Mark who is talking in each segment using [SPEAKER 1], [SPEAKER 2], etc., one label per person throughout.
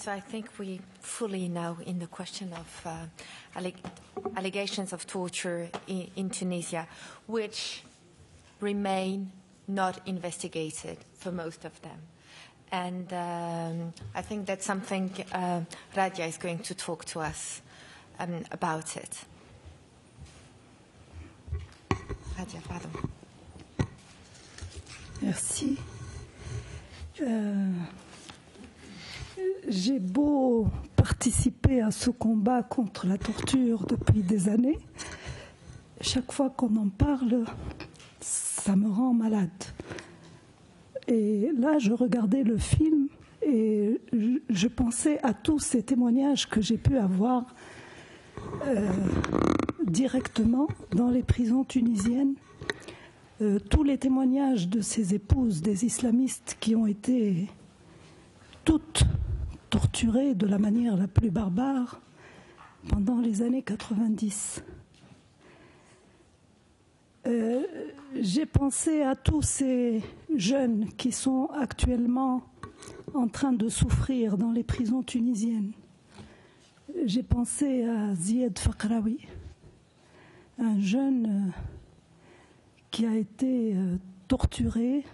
[SPEAKER 1] So I think we fully know in the question of allegations of torture in Tunisia, which remain not investigated for most of them. And I think that's something Radia is going to talk to us about it. Radia, pardon.
[SPEAKER 2] Merci. J'ai beau participer à ce combat contre la torture depuis des années, chaque fois qu'on en parle, ça me rend malade. Et là, je regardais le film et je pensais à tous ces témoignages que j'ai pu avoir directement dans les prisons tunisiennes. Tous les témoignages de ces épouses des islamistes qui ont été toutes torturées de la manière la plus barbare pendant les années 90. J'ai pensé à tous ces jeunes qui sont actuellement en train de souffrir dans les prisons tunisiennes. J'ai pensé à Zied Fakraoui, un jeune qui a été torturé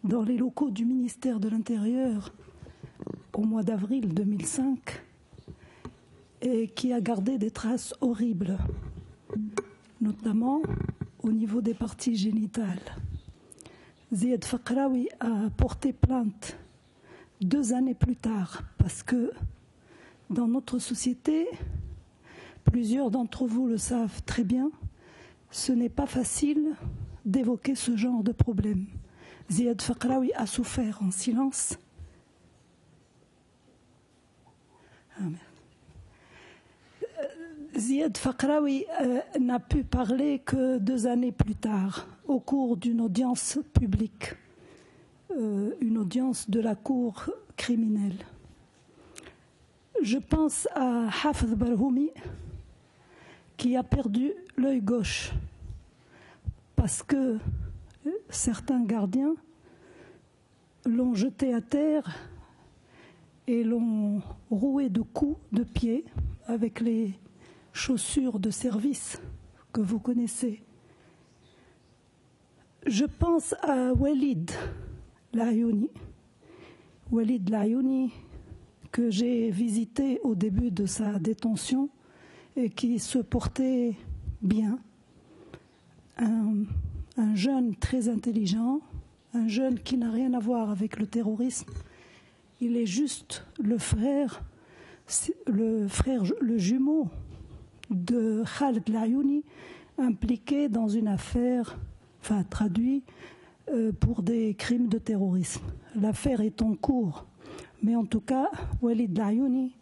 [SPEAKER 2] dans les locaux du ministère de l'Intérieur au mois d'avril 2005 et qui a gardé des traces horribles, notamment au niveau des parties génitales. Zied Fakraoui a porté plainte 2 années plus tard parce que dans notre société, plusieurs d'entre vous le savent très bien, ce n'est pas facile d'évoquer ce genre de problème. Zied Fakraoui a souffert en silence. Zied Fakraoui n'a pu parler que 2 années plus tard, au cours d'une audience publique, une audience de la cour criminelle. Je pense à Hafez Barhoumi, qui a perdu l'œil gauche parce que certains gardiens l'ont jeté à terre et l'ont roué de coups de pied avec les chaussures de service que vous connaissez. Je pense à Walid Layouni. Walid Layouni, que j'ai visité au début de sa détention et qui se portait bien. Un jeune très intelligent, un jeune qui n'a rien à voir avec le terrorisme. Il est juste le jumeau de Khaled Layouni, impliqué dans une affaire, enfin traduit, pour des crimes de terrorisme. L'affaire est en cours, mais en tout cas, Walid Layouni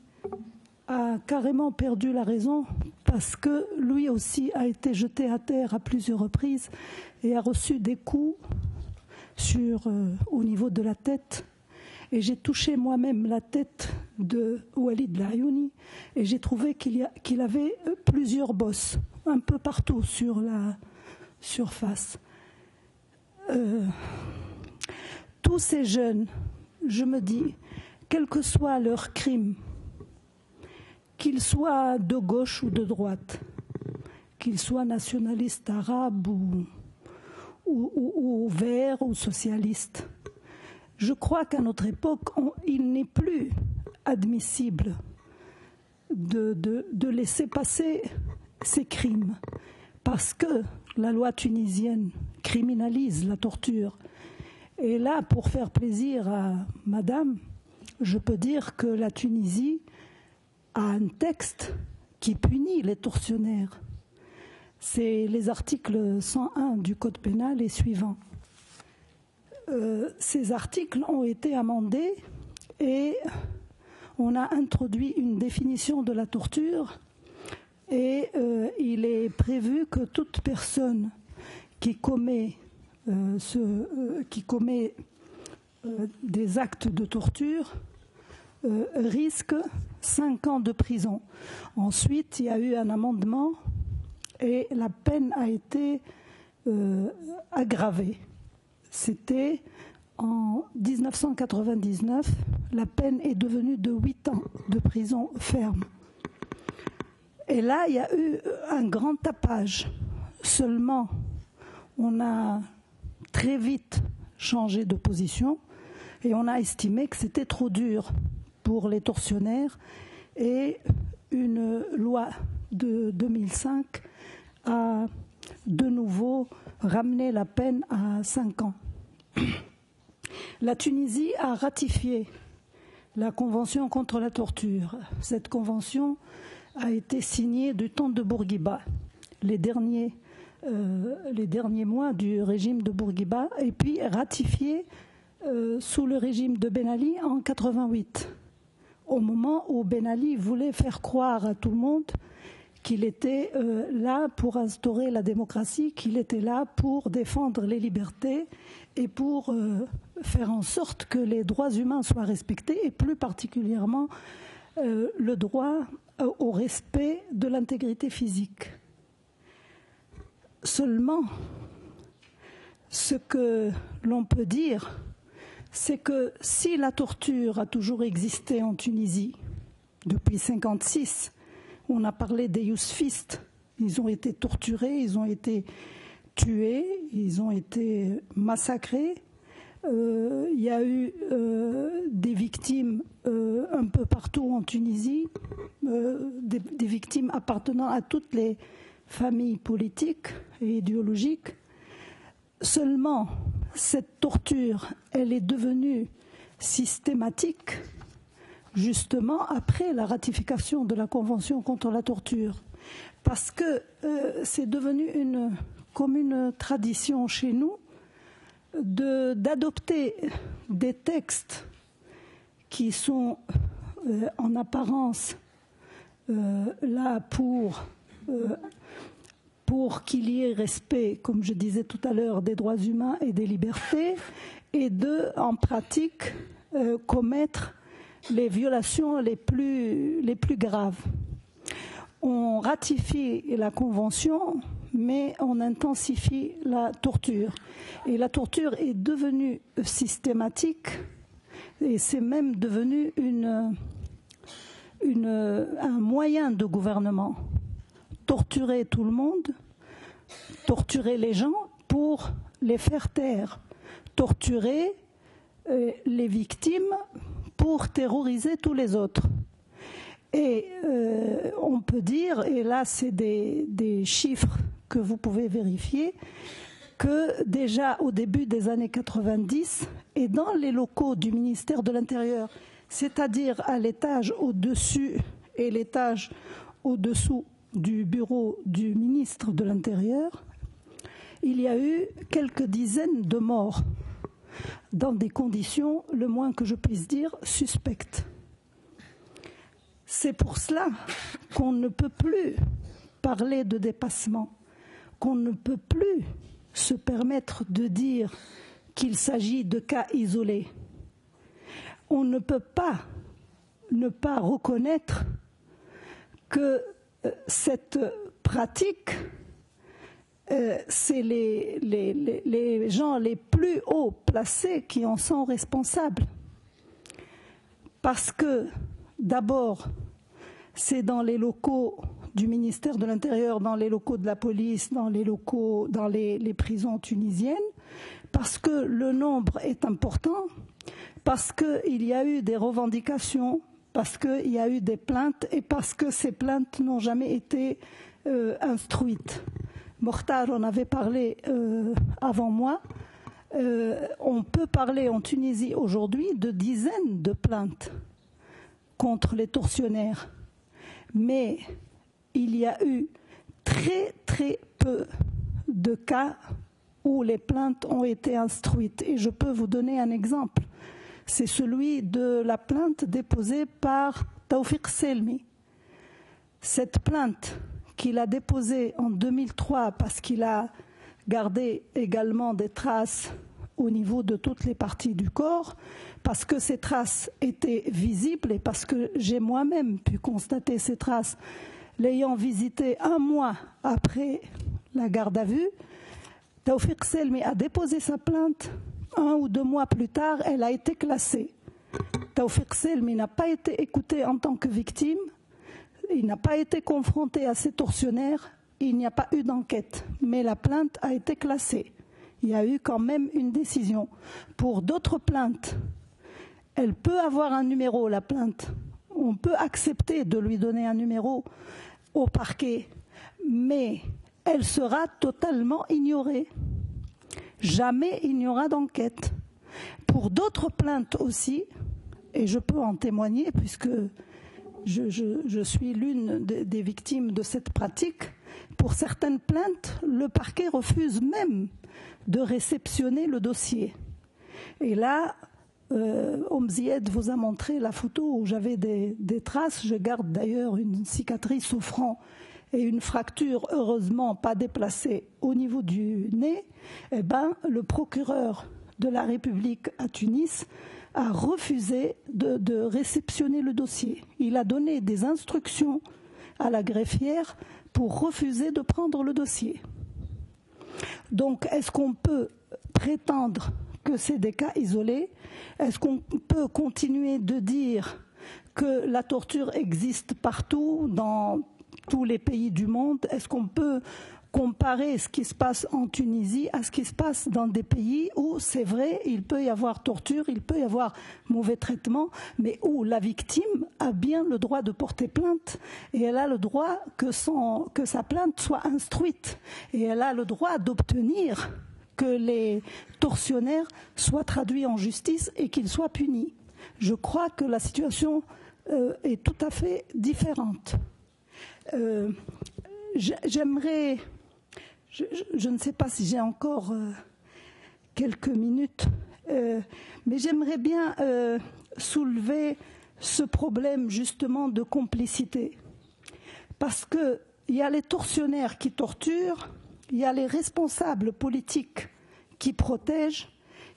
[SPEAKER 2] a carrément perdu la raison parce que lui aussi a été jeté à terre à plusieurs reprises et a reçu des coups au niveau de la tête. Et j'ai touché moi-même la tête de Walid Layouni et j'ai trouvé qu'il avait plusieurs bosses, un peu partout sur la surface. Tous ces jeunes, je me dis, quel que soit leur crime, qu'ils soient de gauche ou de droite, qu'ils soient nationalistes arabes ou verts ou socialistes, je crois qu'à notre époque, il n'est plus admissible de laisser passer ces crimes, parce que la loi tunisienne criminalise la torture. Et là, pour faire plaisir à madame, je peux dire que la Tunisie a un texte qui punit les tortionnaires. C'est les articles 101 du Code pénal et suivants. Ces articles ont été amendés et on a introduit une définition de la torture et il est prévu que toute personne qui commet des actes de torture risque 5 ans de prison. Ensuite, il y a eu un amendement et la peine a été aggravée. C'était En 1999, la peine est devenue de 8 ans de prison ferme. Et là, il y a eu un grand tapage. Seulement, on a très vite changé de position et on a estimé que c'était trop dur pour les tortionnaires. Et une loi de 2005 a de nouveau ramené la peine à 5 ans. La Tunisie a ratifié la Convention contre la torture. Cette convention a été signée du temps de Bourguiba, les derniers mois du régime de Bourguiba, et puis ratifiée sous le régime de Ben Ali en 1988, au moment où Ben Ali voulait faire croire à tout le monde qu'il était là pour instaurer la démocratie, qu'il était là pour défendre les libertés et pour faire en sorte que les droits humains soient respectés, et plus particulièrement le droit au respect de l'intégrité physique. Seulement, ce que l'on peut dire, c'est que si la torture a toujours existé en Tunisie, depuis 1956, on a parlé des yousfistes, ils ont été torturés, ils ont été tués, ils ont été massacrés. Il y a eu des victimes un peu partout en Tunisie, des victimes appartenant à toutes les familles politiques et idéologiques. Seulement, cette torture, elle est devenue systématique justement après la ratification de la Convention contre la torture, parce que c'est devenu une commune tradition chez nous d'adopter des textes qui sont en apparence là pour qu'il y ait respect, comme je disais tout à l'heure, des droits humains et des libertés, et en pratique, commettre les violations les plus graves. On ratifie la Convention, mais on intensifie la torture. Et la torture est devenue systématique, et c'est même devenu un moyen de gouvernement. Torturer tout le monde, torturer les gens pour les faire taire, torturer les victimes pour terroriser tous les autres. Et on peut dire, et là c'est des chiffres que vous pouvez vérifier, que déjà au début des années 90, et dans les locaux du ministère de l'Intérieur, c'est-à-dire à l'étage au-dessus et l'étage au-dessous du bureau du ministre de l'Intérieur, il y a eu quelques dizaines de morts dans des conditions, le moins que je puisse dire, suspectes. C'est pour cela qu'on ne peut plus parler de dépassement, qu'on ne peut plus se permettre de dire qu'il s'agit de cas isolés. On ne peut pas ne pas reconnaître que cette pratique, c'est les gens les plus haut placés qui en sont responsables. Parce que, d'abord, c'est dans les locaux du ministère de l'Intérieur, dans les locaux de la police, dans les prisons tunisiennes, parce que le nombre est important, parce qu'il y a eu des revendications, parce qu'il y a eu des plaintes et parce que ces plaintes n'ont jamais été instruites. Mokhtar en avait parlé avant moi. On peut parler en Tunisie aujourd'hui de dizaines de plaintes contre les tortionnaires. Mais il y a eu très très peu de cas où les plaintes ont été instruites. Et je peux vous donner un exemple. C'est celui de la plainte déposée par Taoufik Selmi. Cette plainte qu'il a déposée en 2003 parce qu'il a gardé également des traces au niveau de toutes les parties du corps, parce que ces traces étaient visibles et parce que j'ai moi-même pu constater ces traces, l'ayant visité 1 mois après la garde à vue. Taoufik Selmi a déposé sa plainte 1 ou 2 mois plus tard, elle a été classée. Taoufik Selmi n'a pas été écouté en tant que victime, il n'a pas été confronté à ces tortionnaires, il n'y a pas eu d'enquête, mais la plainte a été classée. Il y a eu quand même une décision. Pour d'autres plaintes, elle peut avoir un numéro, la plainte. On peut accepter de lui donner un numéro au parquet, mais elle sera totalement ignorée. Jamais il n'y aura d'enquête. Pour d'autres plaintes aussi, et je peux en témoigner puisque je suis l'une des victimes de cette pratique, pour certaines plaintes, le parquet refuse même de réceptionner le dossier. Et là, Omzied vous a montré la photo où j'avais des traces. Je garde d'ailleurs une cicatrice au front et une fracture, heureusement pas déplacée, au niveau du nez. Eh ben, le procureur de la République à Tunis a refusé de réceptionner le dossier. Il a donné des instructions à la greffière pour refuser de prendre le dossier. Donc, est-ce qu'on peut prétendre que c'est des cas isolés? Est-ce qu'on peut continuer de dire que la torture existe partout, dans tous les pays du monde? Est-ce qu'on peut comparer ce qui se passe en Tunisie à ce qui se passe dans des pays où, c'est vrai, il peut y avoir torture, il peut y avoir mauvais traitement, mais où la victime a bien le droit de porter plainte et elle a le droit que sa plainte soit instruite et elle a le droit d'obtenir que les tortionnaires soient traduits en justice et qu'ils soient punis. Je crois que la situation est tout à fait différente. J'aimerais... Je ne sais pas si j'ai encore quelques minutes, mais j'aimerais bien soulever ce problème justement de complicité. Parce qu'il y a les tortionnaires qui torturent, il y a les responsables politiques qui protègent,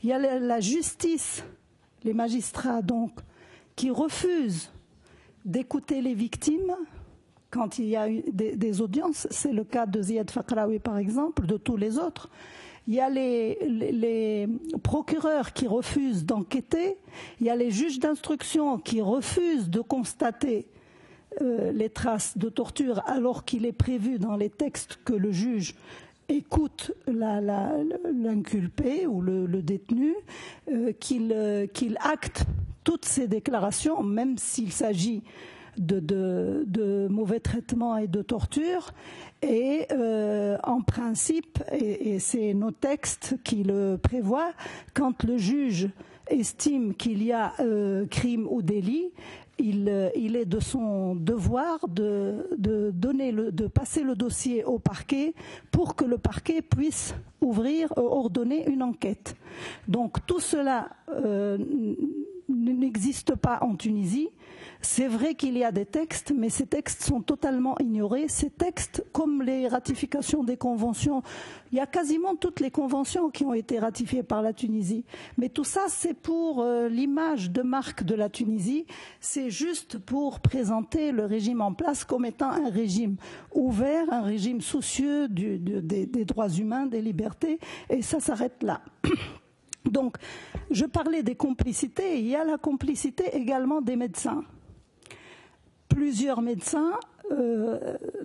[SPEAKER 2] il y a la justice, les magistrats donc, qui refusent d'écouter les victimes. Quand il y a eu des audiences, c'est le cas de Ziad Fakraoui par exemple, de tous les autres. Il y a les procureurs qui refusent d'enquêter, il y a les juges d'instruction qui refusent de constater les traces de torture alors qu'il est prévu dans les textes que le juge écoute l'inculpé ou le détenu, qu'il acte toutes ces déclarations, même s'il s'agit de mauvais traitements et de torture. Et en principe, et c'est nos textes qui le prévoient, quand le juge estime qu'il y a crime ou délit, il est de son devoir de passer le dossier au parquet pour que le parquet puisse ordonner une enquête. Donc tout cela n'existe pas en Tunisie. C'est vrai qu'il y a des textes, mais ces textes sont totalement ignorés. Ces textes, comme les ratifications des conventions, il y a quasiment toutes les conventions qui ont été ratifiées par la Tunisie. Mais tout ça, c'est pour l'image de marque de la Tunisie. C'est juste pour présenter le régime en place comme étant un régime ouvert, un régime soucieux des droits humains, des libertés, et ça s'arrête là. Donc, je parlais des complicités, il y a la complicité également des médecins. Plusieurs médecins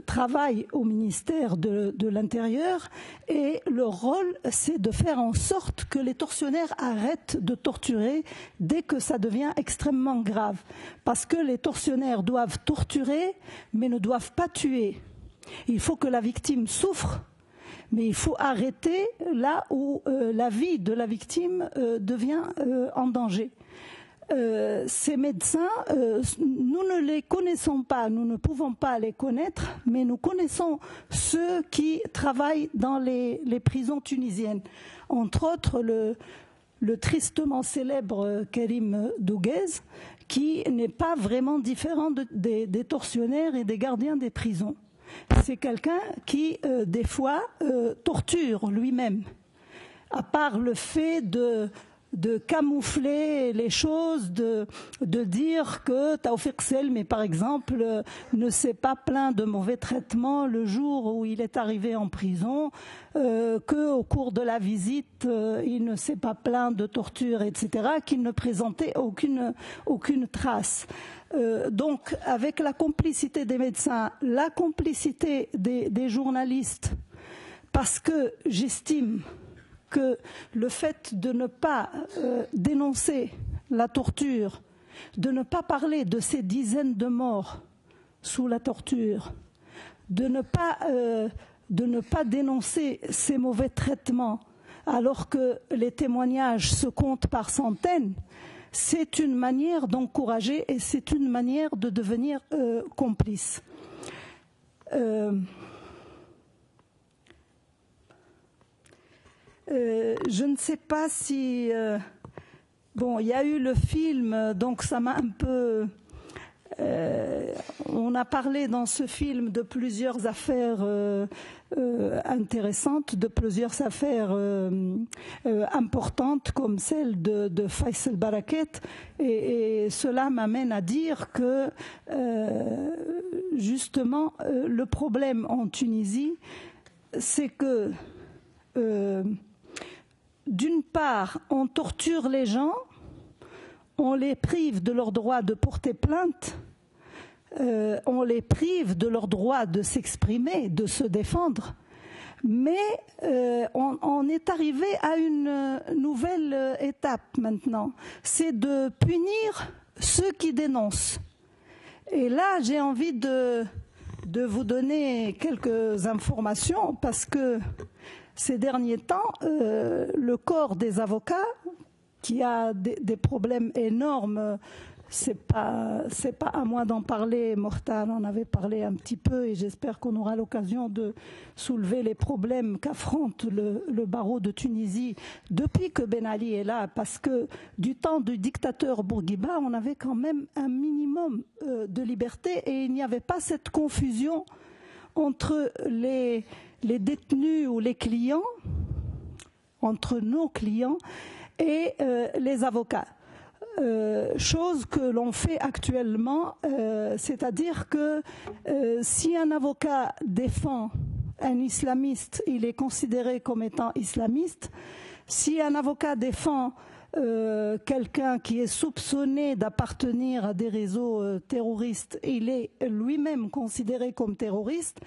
[SPEAKER 2] travaillent au ministère de l'Intérieur et leur rôle, c'est de faire en sorte que les tortionnaires arrêtent de torturer dès que ça devient extrêmement grave. Parce que les tortionnaires doivent torturer, mais ne doivent pas tuer. Il faut que la victime souffre, mais il faut arrêter là où la vie de la victime devient en danger. Ces médecins, nous ne les connaissons pas, nous ne pouvons pas les connaître, mais nous connaissons ceux qui travaillent dans les prisons tunisiennes. Entre autres, le tristement célèbre Karim Douguez, qui n'est pas vraiment différent des tortionnaires et des gardiens des prisons. C'est quelqu'un qui, des fois, torture lui-même. À part le fait de camoufler les choses, de dire que Taoufik Selmi, par exemple, ne s'est pas plaint de mauvais traitements le jour où il est arrivé en prison, qu'au cours de la visite, il ne s'est pas plaint de torture, etc., qu'il ne présentait aucune trace. Donc, avec la complicité des médecins, la complicité des journalistes, parce que j'estime que le fait de ne pas dénoncer la torture, de ne pas parler de ces dizaines de morts sous la torture, de ne pas dénoncer ces mauvais traitements, alors que les témoignages se comptent par centaines, c'est une manière d'encourager et c'est une manière de devenir complice. Je ne sais pas si... bon, il y a eu le film, donc ça m'a un peu... on a parlé dans ce film de plusieurs affaires intéressantes, de plusieurs affaires importantes comme celle de Faisal Baraket, et cela m'amène à dire que justement le problème en Tunisie, c'est que d'une part, on torture les gens, on les prive de leur droit de porter plainte, on les prive de leur droit de s'exprimer, de se défendre, mais on est arrivé à une nouvelle étape maintenant, c'est de punir ceux qui dénoncent. Et là, j'ai envie de vous donner quelques informations parce que ces derniers temps, le corps des avocats, qui a des problèmes énormes, c'est pas à moi d'en parler, Mortal en avait parlé un petit peu et j'espère qu'on aura l'occasion de soulever les problèmes qu'affronte le barreau de Tunisie depuis que Ben Ali est là, parce que du temps du dictateur Bourguiba, on avait quand même un minimum de liberté et il n'y avait pas cette confusion entre les détenus ou les clients, entre nos clients et les avocats. Chose que l'on fait actuellement, c'est-à-dire que si un avocat défend un islamiste, il est considéré comme étant islamiste. Si un avocat défend quelqu'un qui est soupçonné d'appartenir à des réseaux terroristes, il est lui-même considéré comme terroriste.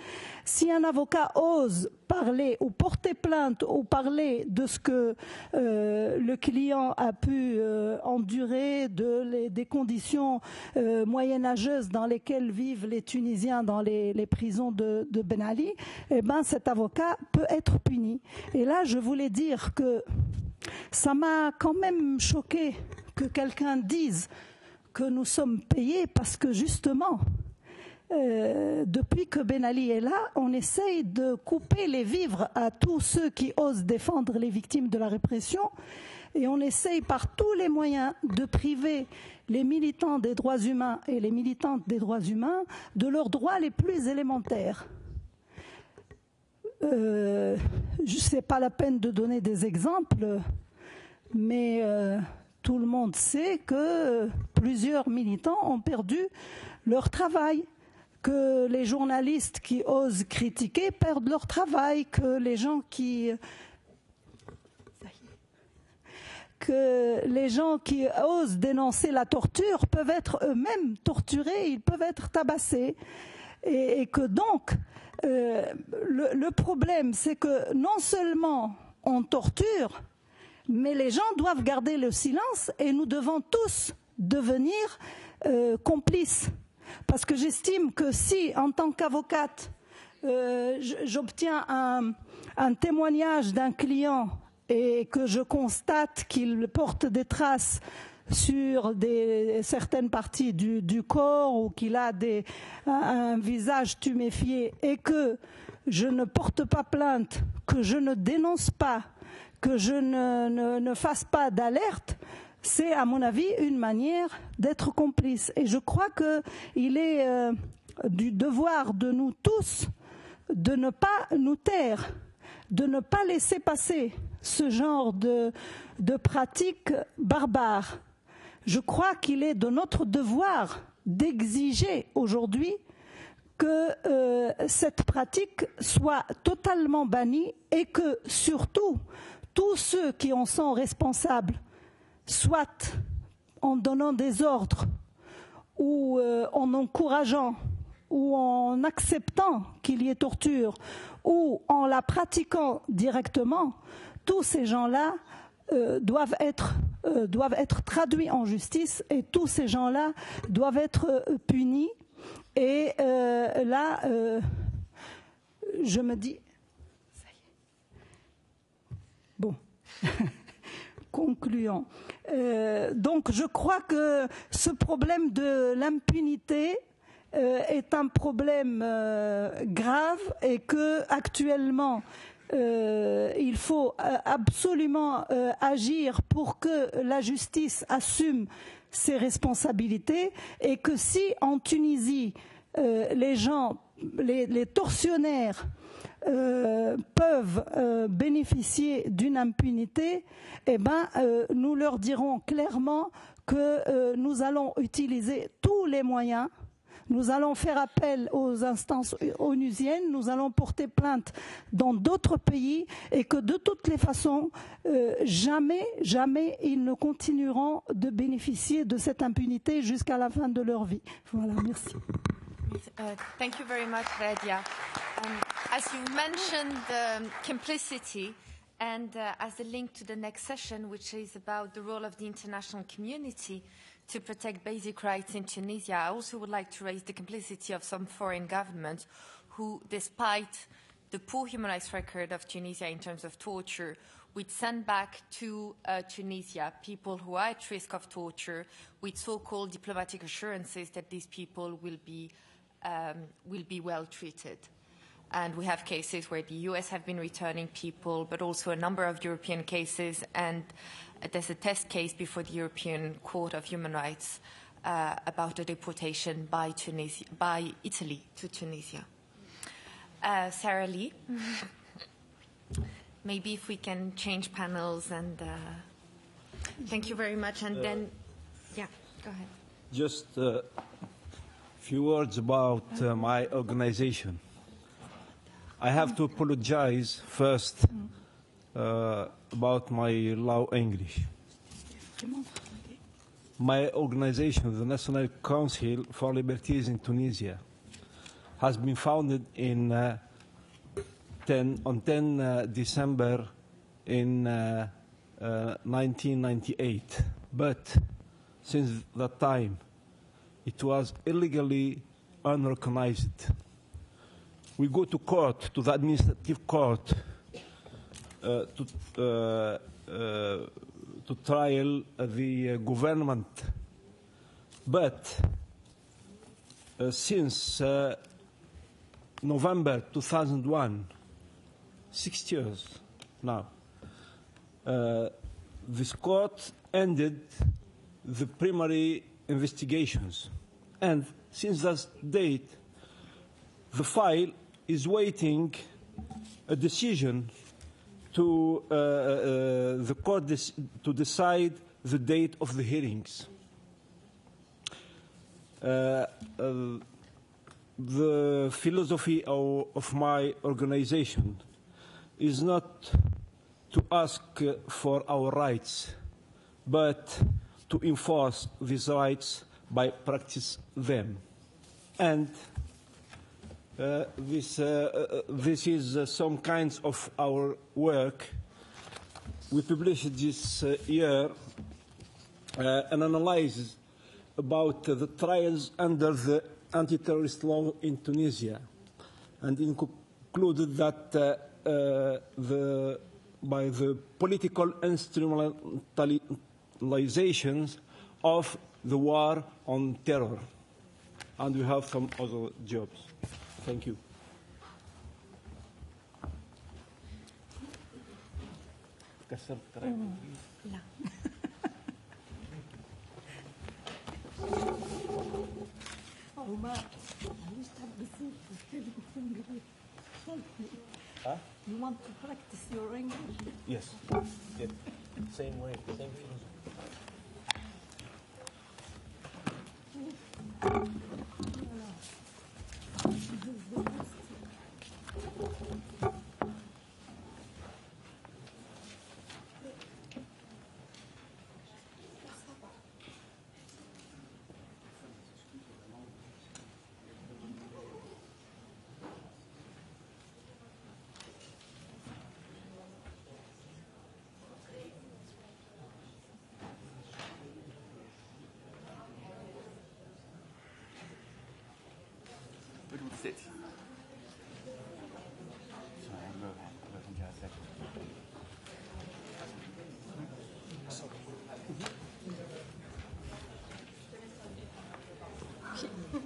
[SPEAKER 2] Si un avocat ose parler ou porter plainte ou parler de ce que le client a pu endurer, des conditions moyenâgeuses dans lesquelles vivent les Tunisiens dans les prisons de Ben Ali, eh ben, cet avocat peut être puni. Et là, je voulais dire que ça m'a quand même choqué que quelqu'un dise que nous sommes payés parce que justement, depuis que Ben Ali est là, on essaye de couper les vivres à tous ceux qui osent défendre les victimes de la répression et on essaye par tous les moyens de priver les militants des droits humains et les militantes des droits humains de leurs droits les plus élémentaires. C'est pas la peine de donner des exemples, mais tout le monde sait que plusieurs militants ont perdu leur travail, que les journalistes qui osent critiquer perdent leur travail, que les gens qui osent dénoncer la torture peuvent être eux-mêmes torturés, ils peuvent être tabassés, et que donc le problème, c'est que non seulement on torture, mais les gens doivent garder le silence et nous devons tous devenir complices. Parce que j'estime que si, en tant qu'avocate, j'obtiens un témoignage d'un client et que je constate qu'il porte des traces sur certaines parties du corps ou qu'il a un visage tuméfié et que je ne porte pas plainte, que je ne dénonce pas, que je ne fasse pas d'alerte, c'est à mon avis une manière d'être complice. Et je crois qu'il est du devoir de nous tous de ne pas nous taire, de ne pas laisser passer ce genre de pratiques barbares. Je crois qu'il est de notre devoir d'exiger aujourd'hui que cette pratique soit totalement bannie et que surtout tous ceux qui en sont responsables, soit en donnant des ordres ou en encourageant ou en acceptant qu'il y ait torture ou en la pratiquant directement, tous ces gens-là doivent être traduits en justice et tous ces gens-là doivent être punis. Et là, je me dis, ça y est. Bon, concluons. Donc, je crois que ce problème de l'impunité est un problème grave et que actuellement, il faut absolument agir pour que la justice assume ses responsabilités et que si en Tunisie les gens, les tortionnaires peuvent bénéficier d'une impunité, eh ben, nous leur dirons clairement que nous allons utiliser tous les moyens. Nous allons faire appel aux instances onusiennes, nous allons porter plainte dans d'autres pays et que de toutes les façons, jamais ils ne continueront de bénéficier de cette impunité jusqu'à la fin de leur vie. Voilà, merci.
[SPEAKER 1] Thank you very much, Radia. As you mentioned complicity, and as a link to the next session, which is about the role of the international community to protect basic rights in Tunisia, I also would like to raise the complicity of some foreign governments who, despite the poor human rights record of Tunisia in terms of torture, would send back to Tunisia people who are at risk of torture with so-called diplomatic assurances that these people will be well treated. And we have cases where the US have been returning people, but also a number of European cases, and there's a test case before the European Court of Human Rights about the deportation by Italy to Tunisia. Sarah Lee, maybe if we can change panels, and thank you very much. And then, yeah, go ahead.
[SPEAKER 3] Just a few words about my organization. I have to apologize first about my low English. My organization, the National Council for Liberties in Tunisia, has been founded on 10 December in 1998. But since that time, it was illegally unrecognized. We go to court, to the administrative court, to trial the government. But since November 2001, 6 years now, this court ended the primary investigations. And since that date, the file is waiting a decision to the court to decide the date of the hearings. The philosophy of my organization is not to ask for our rights, but to enforce these rights by practice them. And this is some kinds of our work. We published this year an analysis about the trials under the anti-terrorist law in Tunisia, and it concluded that by the political instrumentalizations of the war on terror. And we have some other jobs. Thank you.
[SPEAKER 2] You want to practice your English?
[SPEAKER 3] Yes. Yeah. Same way, same thing.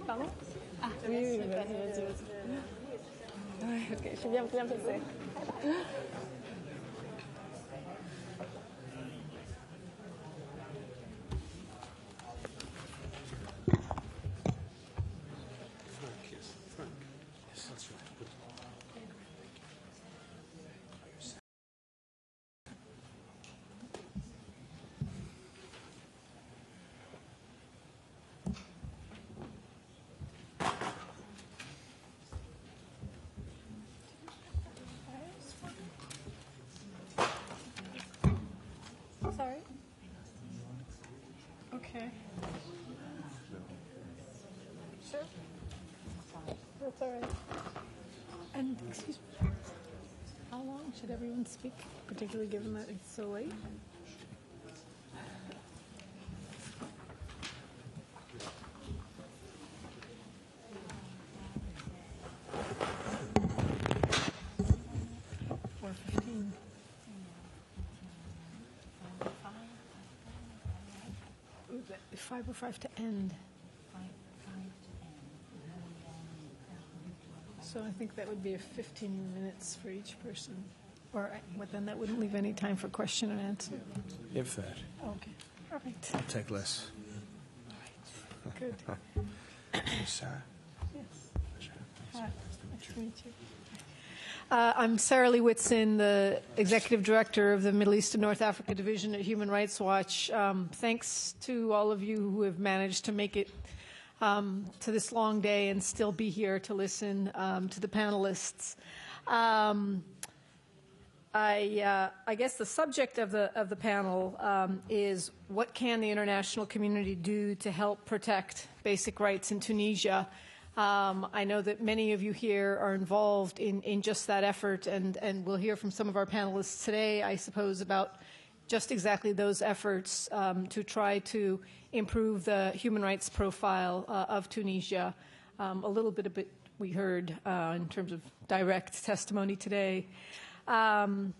[SPEAKER 4] Pardon? Ah oui, oui, vas-y. Ouais, ok, je suis bien placée. Sorry? Okay. Sure. That's all right. And, excuse me, how long should everyone speak, particularly given that it's so late? Five or five to end. So I think that would be 15 minutes for each person. Or, but then that wouldn't leave any time for question and answer.
[SPEAKER 5] If that.
[SPEAKER 4] Okay, perfect.
[SPEAKER 5] I'll take less.
[SPEAKER 4] Good.
[SPEAKER 5] Sarah?
[SPEAKER 4] Yes. Hi. Nice to meet you. I'm Sarah Lee Whitson, the Executive Director of the Middle East and North Africa Division at Human Rights Watch. Thanks to all of you who have managed to make it to this long day and still be here to listen to the panelists. I guess the subject of the panel is what can the international community do to help protect basic rights in Tunisia. I know that many of you here are involved in just that effort, and we'll hear from some of our panelists today, I suppose, about just exactly those efforts to try to improve the human rights profile of Tunisia. A little bit of it we heard in terms of direct testimony today. And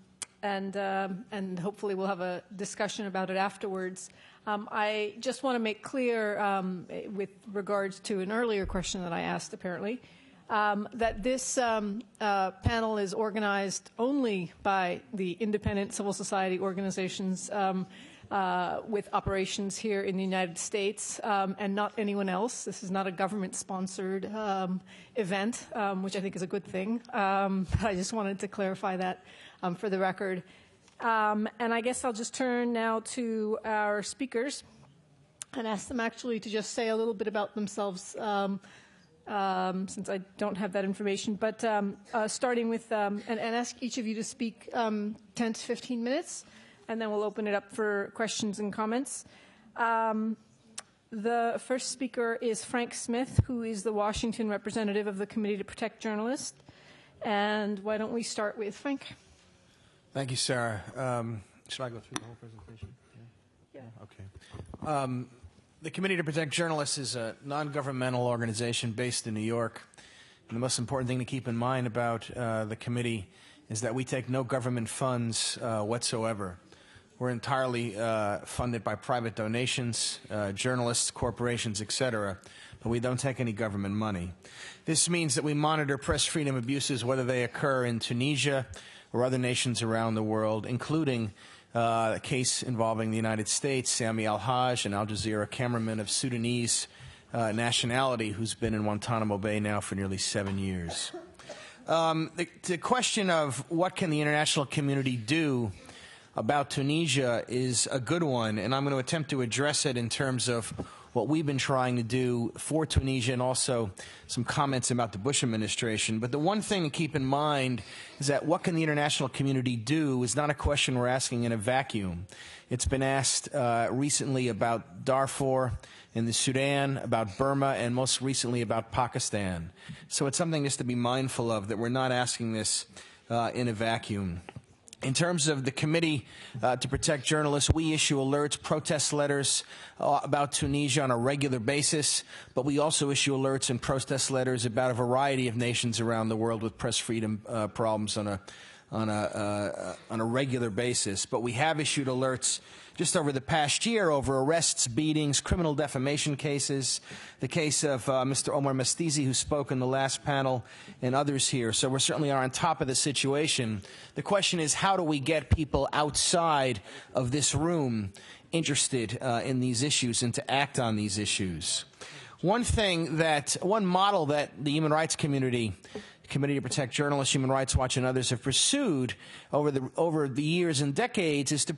[SPEAKER 4] hopefully we'll have a discussion about it afterwards. I just want to make clear, with regards to an earlier question that I asked, apparently, that this panel is organized only by the independent civil society organizations with operations here in the United States and not anyone else. This is not a government-sponsored event, which I think is a good thing. I just wanted to clarify that for the record. And I guess I'll just turn now to our speakers and ask them actually to just say a little bit about themselves, since I don't have that information. But starting with, and ask each of you to speak 10 to 15 minutes, and then we'll open it up for questions and comments. The first speaker is Frank Smith, who is the Washington representative of the Committee to Protect Journalists. And why don't we start with Frank?
[SPEAKER 5] Thank you, Sarah. Should I go through the whole presentation?
[SPEAKER 4] Yeah.
[SPEAKER 5] Okay. The Committee to Protect Journalists is a non-governmental organization based in New York. And the most important thing to keep in mind about the committee is that we take no government funds whatsoever. We're entirely funded by private donations, journalists, corporations, etc., but we don't take any government money. This means that we monitor press freedom abuses, whether they occur in Tunisia or other nations around the world, including a case involving the United States, Sami al-Haj, an Al Jazeera cameraman of Sudanese nationality who's been in Guantanamo Bay now for nearly 7 years. The question of what can the international community do about Tunisia is a good one, and I'm going to attempt to address it in terms of what we've been trying to do for Tunisia and also some comments about the Bush administration. But the one thing to keep in mind is that what can the international community do is not a question we're asking in a vacuum. It's been asked recently about Darfur in the Sudan, about Burma, and most recently about Pakistan. So it's something just to be mindful of, that we're not asking this in a vacuum. In terms of the Committee to Protect Journalists, we issue alerts, protest letters about Tunisia on a regular basis, but we also issue alerts and protest letters about a variety of nations around the world with press freedom problems on a regular basis. But we have issued alerts just over the past year over arrests, beatings, criminal defamation cases, the case of Mr. Omar Mastizi, who spoke in the last panel, and others here. So we certainly are on top of the situation. The question is, how do we get people outside of this room interested in these issues and to act on these issues? One model that the human rights community, Committee to Protect Journalists, Human Rights Watch, and others have pursued over the years and decades is to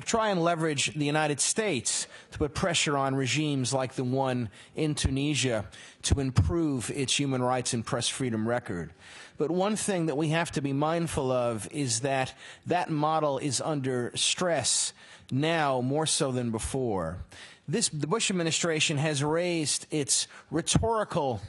[SPEAKER 5] try and leverage the United States to put pressure on regimes like the one in Tunisia to improve its human rights and press freedom record. But one thing that we have to be mindful of is that that model is under stress now more so than before. The Bush administration has raised its rhetorical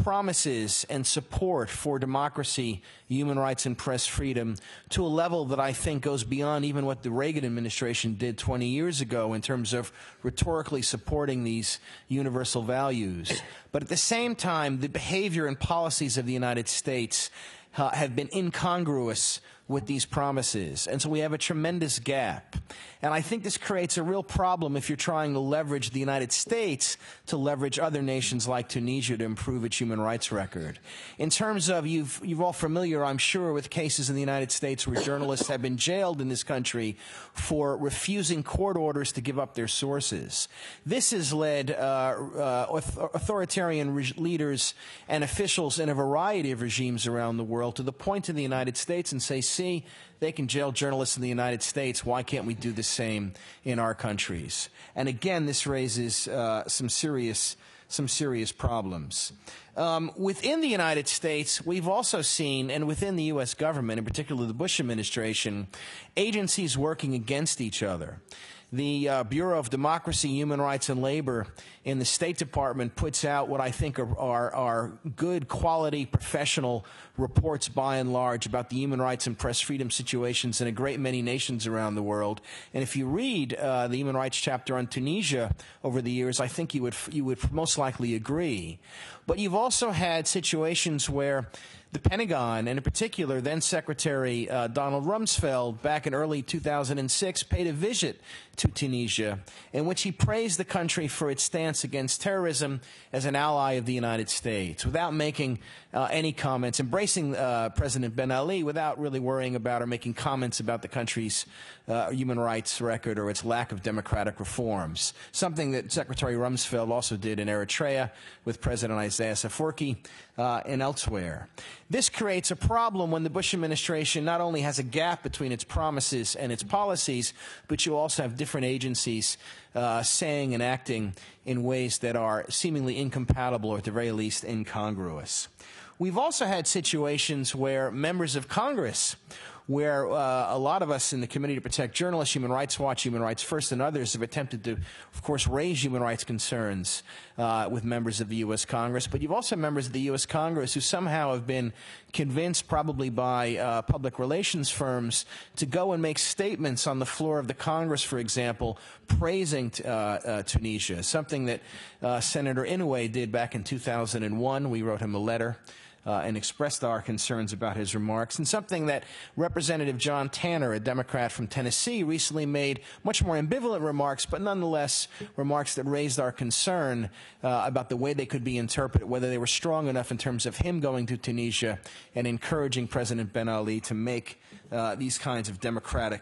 [SPEAKER 5] promises and support for democracy, human rights, and press freedom to a level that I think goes beyond even what the Reagan administration did 20 years ago in terms of rhetorically supporting these universal values. But at the same time, the behavior and policies of the United States have been incongruous with these promises. And so we have a tremendous gap. And I think this creates a real problem if you're trying to leverage the United States to leverage other nations like Tunisia to improve its human rights record. In terms of, you're all familiar, I'm sure, with cases in the United States where journalists have been jailed in this country for refusing court orders to give up their sources. This has led authoritarian leaders and officials in a variety of regimes around the world to the point in the United States and say, see, they can jail journalists in the United States. Why can't we do the same in our countries? And again, this raises some serious problems. Within the United States, we've also seen, and within the U.S. government, in particular the Bush administration, agencies working against each other. The Bureau of Democracy, Human Rights, and Labor in the State Department puts out what I think are good, quality, professional reports by and large about the human rights and press freedom situations in a great many nations around the world. And if you read the Human Rights chapter on Tunisia over the years, I think you would most likely agree. But you've also had situations where the Pentagon, and in particular then Secretary Donald Rumsfeld, back in early 2006, paid a visit to Tunisia in which he praised the country for its stance against terrorism as an ally of the United States, without making any comments, embracing President Ben Ali without really worrying about or making comments about the country's human rights record or its lack of democratic reforms, something that Secretary Rumsfeld also did in Eritrea with President Isaias Afwerki and elsewhere. This creates a problem when the Bush administration not only has a gap between its promises and its policies, but you also have different agencies saying and acting in ways that are seemingly incompatible or at the very least incongruous. We've also had situations where members of Congress, where a lot of us in the Committee to Protect Journalists, Human Rights Watch, Human Rights First, and others have attempted to, of course, raise human rights concerns with members of the U.S. Congress. But you've also members of the U.S. Congress who somehow have been convinced, probably by public relations firms, to go and make statements on the floor of the Congress, for example, praising Tunisia, something that Senator Inouye did back in 2001. We wrote him a letter and expressed our concerns about his remarks, and something that Representative John Tanner, a Democrat from Tennessee, recently made much more ambivalent remarks, but nonetheless remarks that raised our concern about the way they could be interpreted, whether they were strong enough in terms of him going to Tunisia and encouraging President Ben Ali to make these kinds of democratic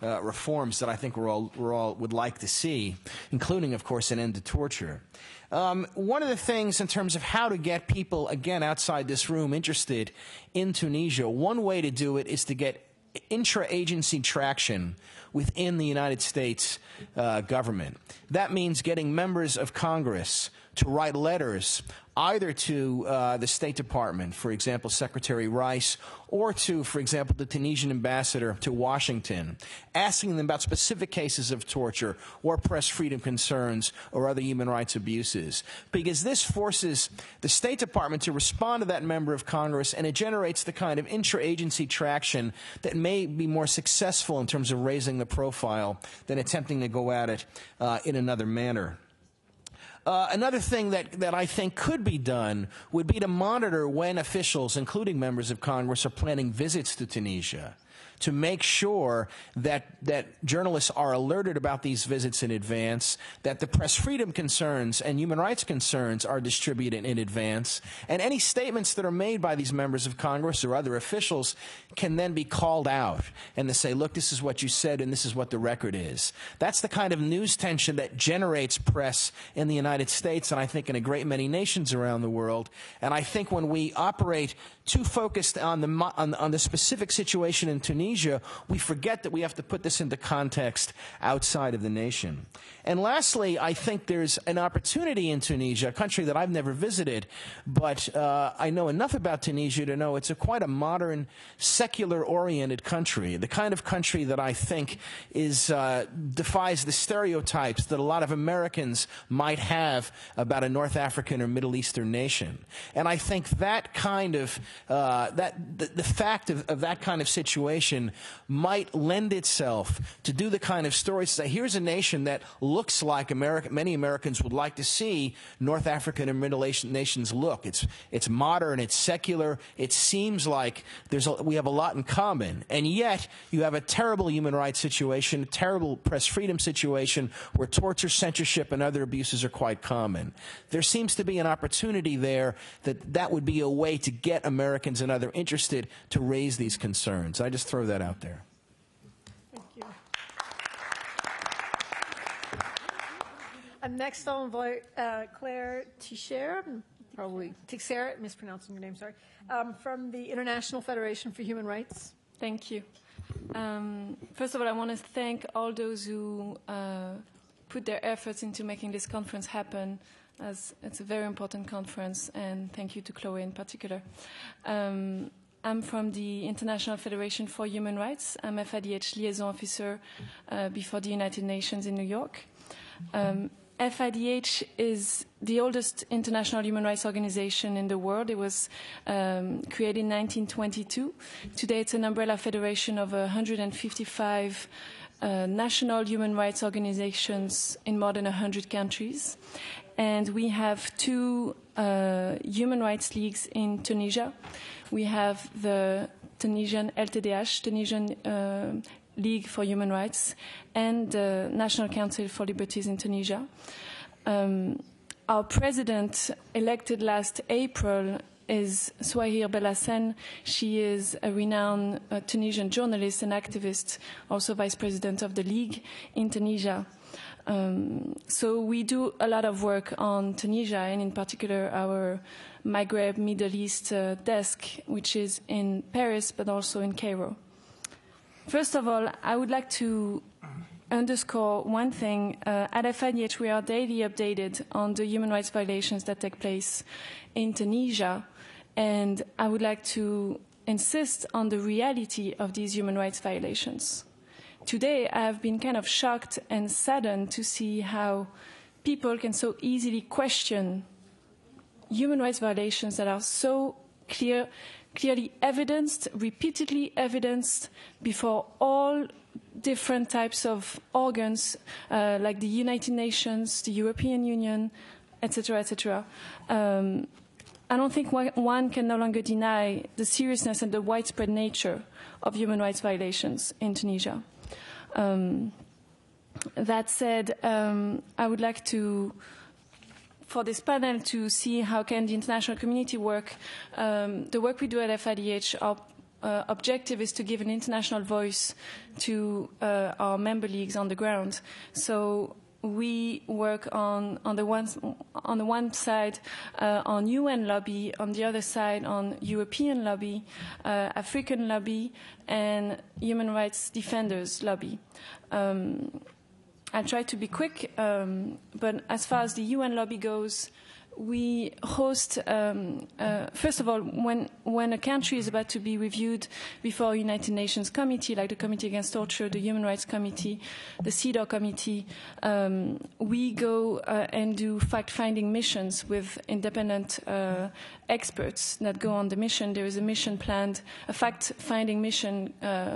[SPEAKER 5] reforms that I think we're all would like to see, including, of course, an end to torture. One of the things in terms of how to get people, again, outside this room interested in Tunisia, one way to do it is to get intra-agency traction within the United States government. That means getting members of Congress to write letters either to the State Department, for example, Secretary Rice, or to, for example, the Tunisian ambassador to Washington, asking them about specific cases of torture or press freedom concerns or other human rights abuses. Because this forces the State Department to respond to that member of Congress, and it generates the kind of intra-agency traction that may be more successful in terms of raising the profile than attempting to go at it in another manner. Another thing that I think could be done would be to monitor when officials, including members of Congress, are planning visits to Tunisia, to make sure that journalists are alerted about these visits in advance, that the press freedom concerns and human rights concerns are distributed in advance, and any statements that are made by these members of Congress or other officials can then be called out and to say, look, this is what you said and this is what the record is. That's the kind of news tension that generates press in the United States and I think in a great many nations around the world. And I think when we operate too focused on the specific situation in Tunisia, we forget that we have to put this into context outside of the nation. And lastly, I think there's an opportunity in Tunisia, a country that I've never visited, but I know enough about Tunisia to know it's quite a modern, secular-oriented country, the kind of country that I think defies the stereotypes that a lot of Americans might have about a North African or Middle Eastern nation. And I think that kind of the fact of that kind of situation might lend itself to do the kind of stories. Say, here's a nation that looks like many Americans would like to see North African and Middle Eastern nations look. It's modern, it's secular, it seems like we have a lot in common, and yet you have a terrible human rights situation, a terrible press freedom situation where torture, censorship, and other abuses are quite common. There seems to be an opportunity there that would be a way to get Americans and others interested to raise these concerns. I just throw that out there.
[SPEAKER 4] Thank you. Next, I'll invite Claire Tixeire, probably Tixeire, mispronouncing your name, sorry, from the International Federation for Human Rights.
[SPEAKER 6] Thank you. First of all, I want to thank all those who put their efforts into making this conference happen, as it's a very important conference, and thank you to Chloe in particular. I'm from the International Federation for Human Rights. I'm a FIDH liaison officer before the United Nations in New York. FIDH is the oldest international human rights organization in the world. It was created in 1922. Today it's an umbrella federation of 155 national human rights organizations in more than 100 countries. And we have two human rights leagues in Tunisia. We have the Tunisian LTDH, Tunisian League for Human Rights, and the National Council for Liberties in Tunisia. Our president, elected last April, is Souhair Belhassen. She is a renowned Tunisian journalist and activist, also vice president of the League in Tunisia. So we do a lot of work on Tunisia, and in particular our Maghreb Middle East desk, which is in Paris but also in Cairo. First of all, I would like to underscore one thing. At FIDH, we are daily updated on the human rights violations that take place in Tunisia, and I would like to insist on the reality of these human rights violations. Today, I have been kind of shocked and saddened to see how people can so easily question human rights violations that are so clearly evidenced, repeatedly evidenced before all different types of organs, like the United Nations, the European Union, etc., etc. I don't think one can no longer deny the seriousness and the widespread nature of human rights violations in Tunisia. That said, I would like to, for this panel, to see how can the international community work. The work we do at FIDH are objective is to give an international voice to our member leagues on the ground. So we work on the one side on UN lobby, on the other side on European lobby, African lobby, and human rights defenders lobby. I'll try to be quick, but as far as the UN lobby goes, we host, first of all, when a country is about to be reviewed before a United Nations committee, like the Committee Against Torture, the Human Rights Committee, the CEDAW Committee, we go and do fact-finding missions with independent experts that go on the mission. There is a mission planned, a fact-finding mission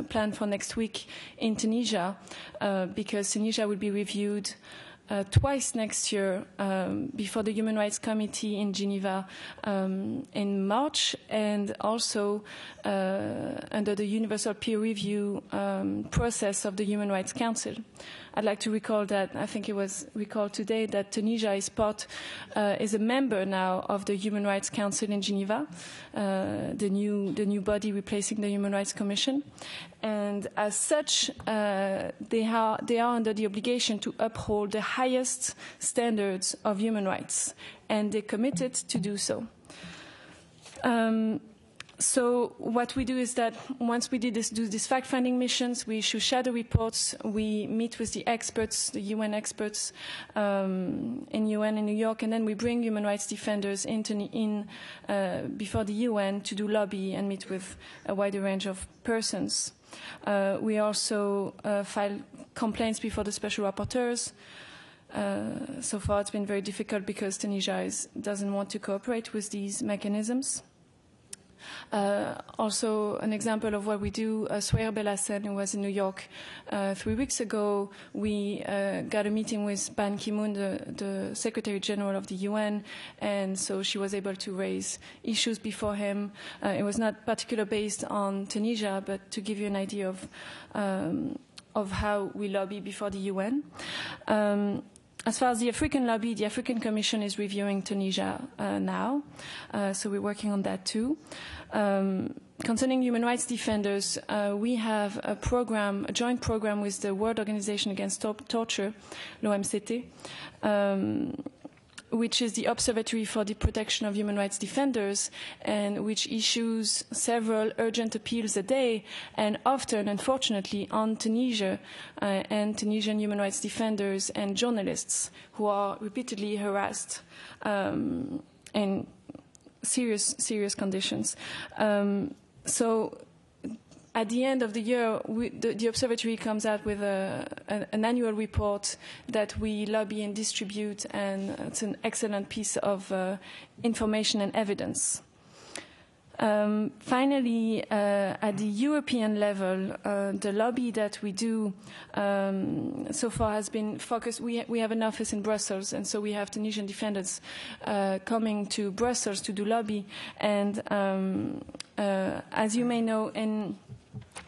[SPEAKER 6] planned for next week in Tunisia, because Tunisia will be reviewed twice next year before the Human Rights Committee in Geneva in March, and also under the universal peer review process of the Human Rights Council. I'd like to recall that, I think it was recalled today, that Tunisia is a member now of the Human Rights Council in Geneva, the new body replacing the Human Rights Commission. And as such, they are under the obligation to uphold the highest standards of human rights, and they're committed to do so. So what we do is that once we do these fact-finding missions, we issue shadow reports, we meet with the experts, the UN experts in UN in New York, and then we bring human rights defenders before the UN to do lobby and meet with a wider range of persons. We also file complaints before the special rapporteurs. So far it's been very difficult because Tunisia doesn't want to cooperate with these mechanisms. Also, an example of what we do, Souhair Belhassen, who was in New York 3 weeks ago, we got a meeting with Ban Ki-moon, the Secretary General of the UN, and so she was able to raise issues before him. It was not particularly based on Tunisia, but to give you an idea of how we lobby before the UN. As far as the African lobby, the African Commission is reviewing Tunisia now, so we're working on that too. Concerning human rights defenders, we have a joint program with the World Organization Against Torture, l'OMCT, which is the Observatory for the Protection of Human Rights Defenders, and which issues several urgent appeals a day, and often, unfortunately, on Tunisia and Tunisian human rights defenders and journalists who are repeatedly harassed in serious conditions. So at the end of the year, the observatory comes out with an annual report that we lobby and distribute, and it's an excellent piece of information and evidence. Finally, at the European level, the lobby that we do so far has been focused. We have an office in Brussels, and so we have Tunisian defendants coming to Brussels to do lobby. And as you may know, in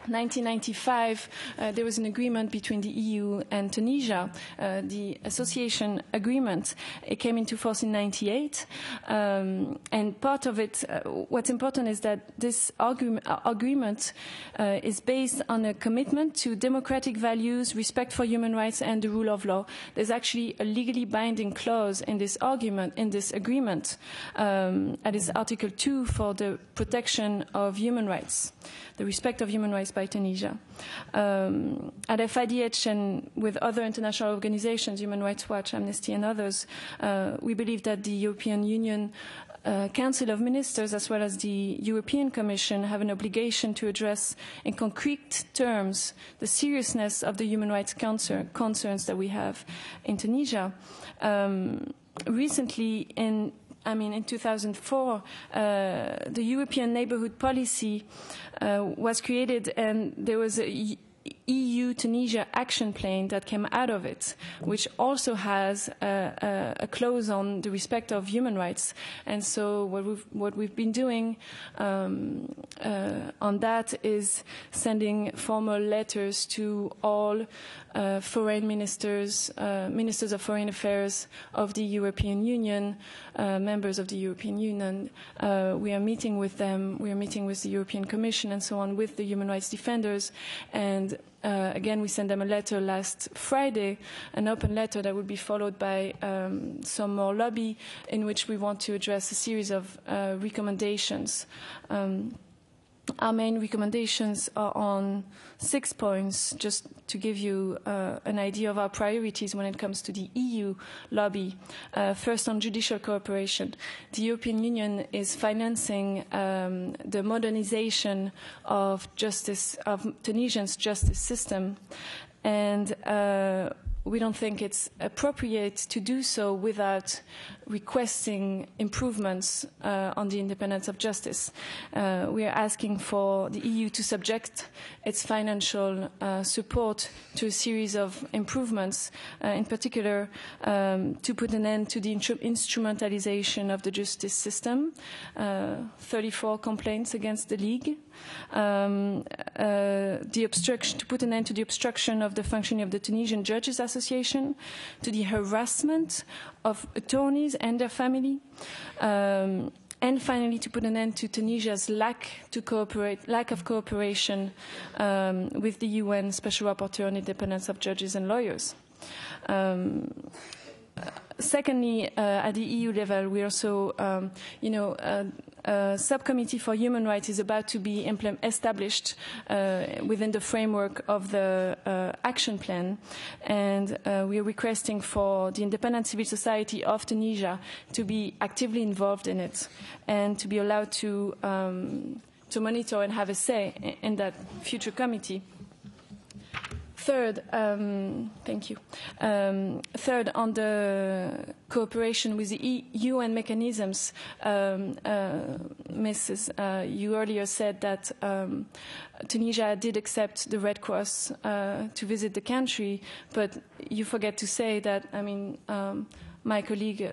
[SPEAKER 6] 1995, there was an agreement between the EU and Tunisia, the association agreement. It came into force in 1998, and part of it, what's important is that this agreement is based on a commitment to democratic values, respect for human rights, and the rule of law. There's actually a legally binding clause in this agreement, that is Article 2 for the protection of human rights, the respect of human rights by Tunisia. At FIDH and with other international organizations, Human Rights Watch, Amnesty, and others, we believe that the European Union Council of Ministers, as well as the European Commission, have an obligation to address in concrete terms the seriousness of the human rights concerns that we have in Tunisia. Recently, in 2004, the European Neighbourhood Policy was created, and there was EU-Tunisia action plan that came out of it, which also has a clause on the respect of human rights. And so what we've been doing on that is sending formal letters to all foreign ministers, ministers of foreign affairs of the European Union, members of the European Union. We are meeting with them, we are meeting with the European Commission and so on, with the human rights defenders. And again, we sent them a letter last Friday, an open letter that would be followed by some more lobby, in which we want to address a series of recommendations. Our main recommendations are on 6 points, just to give you an idea of our priorities when it comes to the EU lobby. First, on judicial cooperation. The European Union is financing the modernization of Tunisian's justice system, and we don't think it's appropriate to do so without requesting improvements on the independence of justice. We are asking for the EU to subject its financial support to a series of improvements, in particular to put an end to the instrumentalization of the justice system, 34 complaints against the League, to put an end to the obstruction of the functioning of the Tunisian Judges Association, to the harassment of attorneys and their family, and finally to put an end to Tunisia's lack of cooperation with the UN Special Rapporteur on Independence of Judges and Lawyers. Secondly, at the EU level, we also, a subcommittee for human rights is about to be established within the framework of the action plan, and we are requesting for the independent civil society of Tunisia to be actively involved in it and to be allowed to monitor and have a say in that future committee. Third, thank you. Third, on the cooperation with the UN mechanisms, Mrs. You earlier said that Tunisia did accept the Red Cross to visit the country, but you forget to say that, my colleague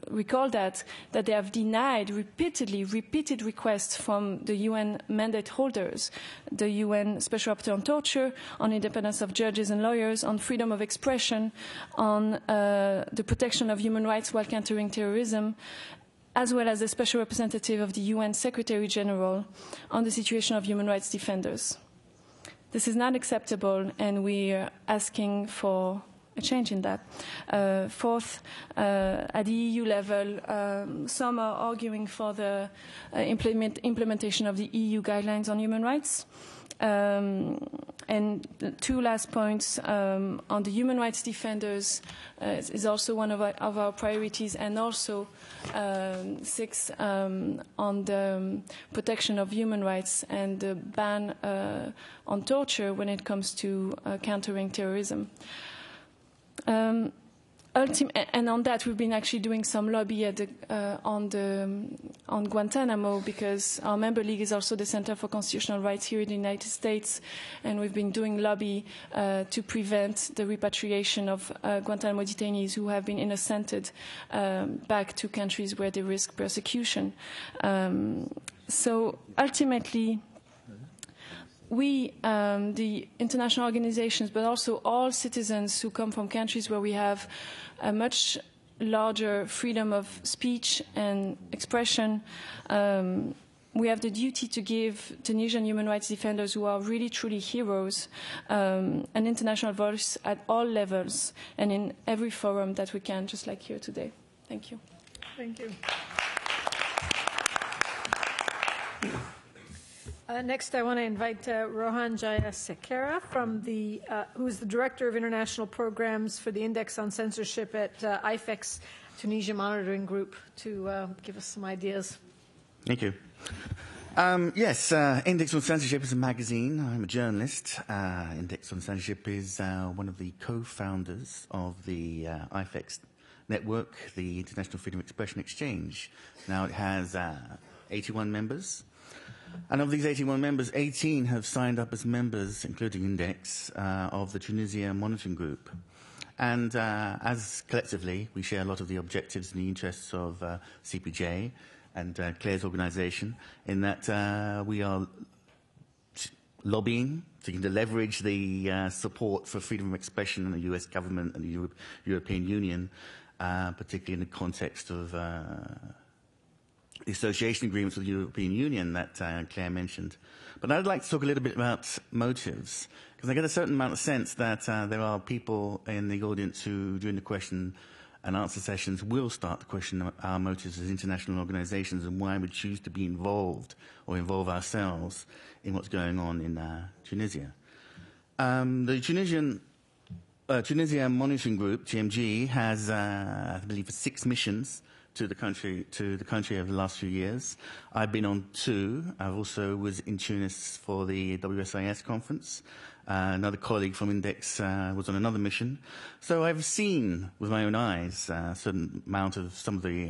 [SPEAKER 6] recalled that they have denied repeated requests from the UN mandate holders, the UN Special Rapporteur on Torture, on independence of judges and lawyers, on freedom of expression, on the protection of human rights while countering terrorism, as well as the Special Representative of the UN Secretary General on the situation of human rights defenders. This is not acceptable, and we are asking for a change in that. Fourth, at the EU level, some are arguing for the implementation of the EU guidelines on human rights. And two last points on the human rights defenders is also one of our priorities, and also 6 on the protection of human rights and the ban on torture when it comes to countering terrorism. And on that, we've been actually doing some lobby at on Guantanamo, because our member league is also the Center for Constitutional Rights here in the United States, and we've been doing lobby to prevent the repatriation of Guantanamo detainees who have been innocented back to countries where they risk persecution. So ultimately, we, the international organizations, but also all citizens who come from countries where we have a much larger freedom of speech and expression, we have the duty to give Tunisian human rights defenders, who are really truly heroes, an international voice at all levels and in every forum that we can, just like here today. Thank you.
[SPEAKER 4] Thank you. Next, I want to invite Rohan Jayasekera, from the who's the Director of International Programs for the Index on Censorship at IFEX Tunisia Monitoring Group, to give us some ideas.
[SPEAKER 7] Thank you. Yes, Index on Censorship is a magazine. I'm a journalist. Index on Censorship is one of the co-founders of the IFEX network, the International Freedom of Expression Exchange. Now it has 81 members. And of these 81 members, 18 have signed up as members, including Index, of the Tunisia Monitoring Group. And as collectively, we share a lot of the objectives and the interests of CPJ and Claire's organization, in that we are lobbying to leverage the support for freedom of expression in the US government and the European Union, particularly in the context of the association agreements with the European Union that Claire mentioned. But I'd like to talk a little bit about motives, because I get a certain amount of sense that there are people in the audience who, during the question and answer sessions, will start to question our motives as international organizations and why we choose to be involved or involve ourselves in what's going on in Tunisia. The Tunisia Monitoring Group, TMG, has, I believe, 6 missions to the country over the last few years. I've been on 2. I also was in Tunis for the WSIS conference. Another colleague from Index was on another mission. So I've seen with my own eyes a certain amount of some of the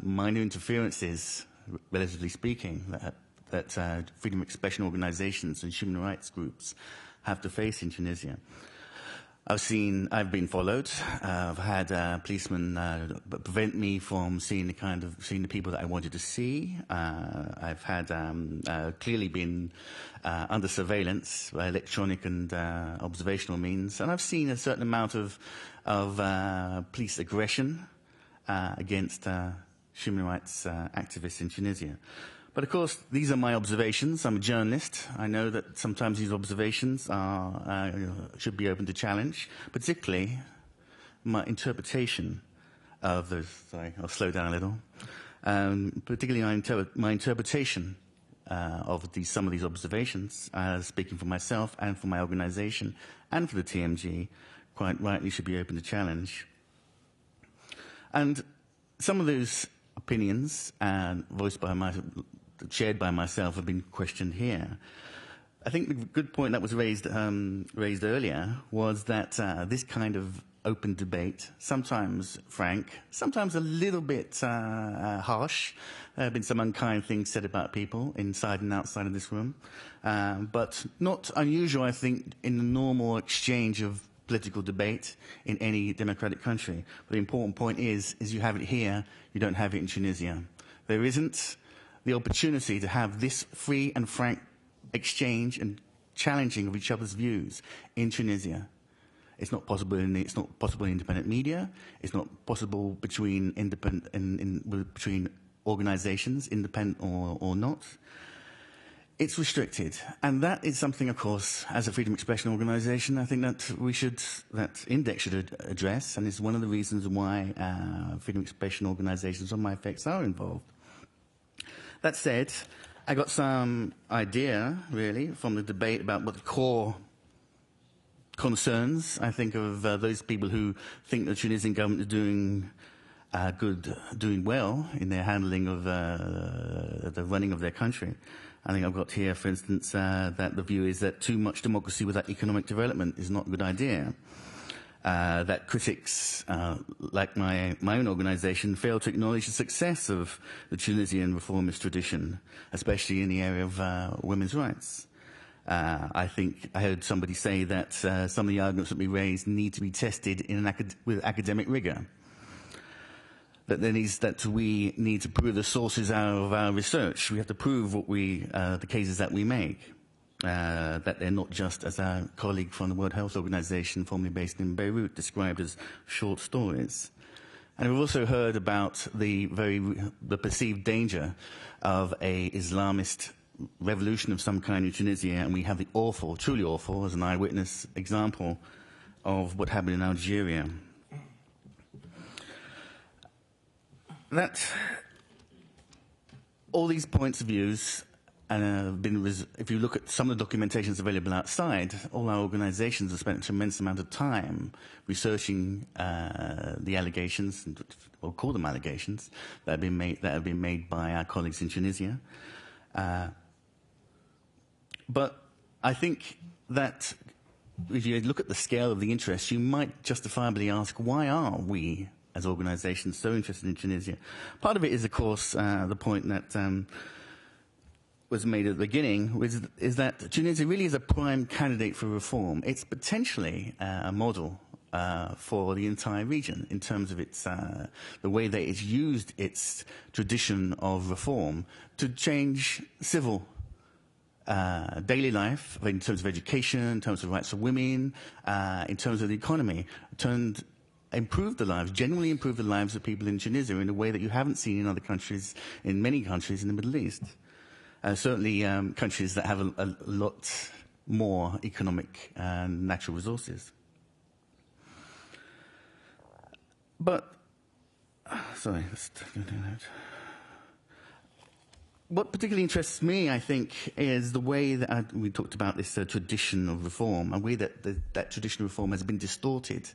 [SPEAKER 7] minor interferences, relatively speaking, that freedom of expression organizations and human rights groups have to face in Tunisia. I've been followed. I've had policemen prevent me from seeing the people that I wanted to see. I've had clearly been under surveillance by electronic and observational means, and I've seen a certain amount of police aggression against human rights activists in Tunisia. But of course, these are my observations. I'm a journalist. I know that sometimes these observations should be open to challenge, particularly my interpretation of those. Sorry, I'll slow down a little. Particularly my interpretation of some of these observations, speaking for myself and for my organization and for the TMG, quite rightly should be open to challenge. And some of those opinions shared by myself have been questioned here. I think the good point that was raised earlier was that this kind of open debate, sometimes frank, sometimes a little bit harsh. There have been some unkind things said about people inside and outside of this room, but not unusual, I think, in the normal exchange of political debate in any democratic country. But the important point is you have it here, you don't have it in Tunisia. There isn't the opportunity to have this free and frank exchange and challenging of each other's views in Tunisia. It's not possible in independent media. It's not possible between between organizations, independent or not. It's restricted, and that is something, of course, as a freedom of expression organization, I think that Index should address, and it's one of the reasons why freedom of expression organizations on IFEX are involved. That said, I got some idea, really, from the debate about what the core concerns, I think, of those people who think the Tunisian government is doing well in their handling of the running of their country. I think I've got here, for instance, that the view is that too much democracy without economic development is not a good idea. That critics, like my own organization, fail to acknowledge the success of the Tunisian reformist tradition, especially in the area of women's rights. I think I heard somebody say that some of the arguments that we raised need to be tested with academic rigor. That we need to prove the sources of our research. We have to prove the cases that we make. That they're not just, as our colleague from the World Health Organization, formerly based in Beirut, described as short stories. And we've also heard about the perceived danger of a Islamist revolution of some kind in Tunisia, and we have the awful, truly awful, as an eyewitness example of what happened in Algeria. That all these points of views have been, if you look at some of the documentations available outside, all our organizations have spent a tremendous amount of time researching the allegations, we'll call them allegations, that have been made by our colleagues in Tunisia. But I think that if you look at the scale of the interest, you might justifiably ask, why are we as organizations so interested in Tunisia? Part of it is, of course, the point that was made at the beginning is that Tunisia really is a prime candidate for reform. It's potentially a model for the entire region in terms of its the way that it's used its tradition of reform to change civil daily life in terms of education, in terms of rights of women, in terms of the economy, improved the lives, genuinely improved the lives of people in Tunisia in a way that you haven't seen in other countries, in many countries in the Middle East. Certainly countries that have a lot more economic and natural resources. But, sorry, let's do that. What particularly interests me, I think, is the way that we talked about this tradition of reform, a way that that tradition of reform has been distorted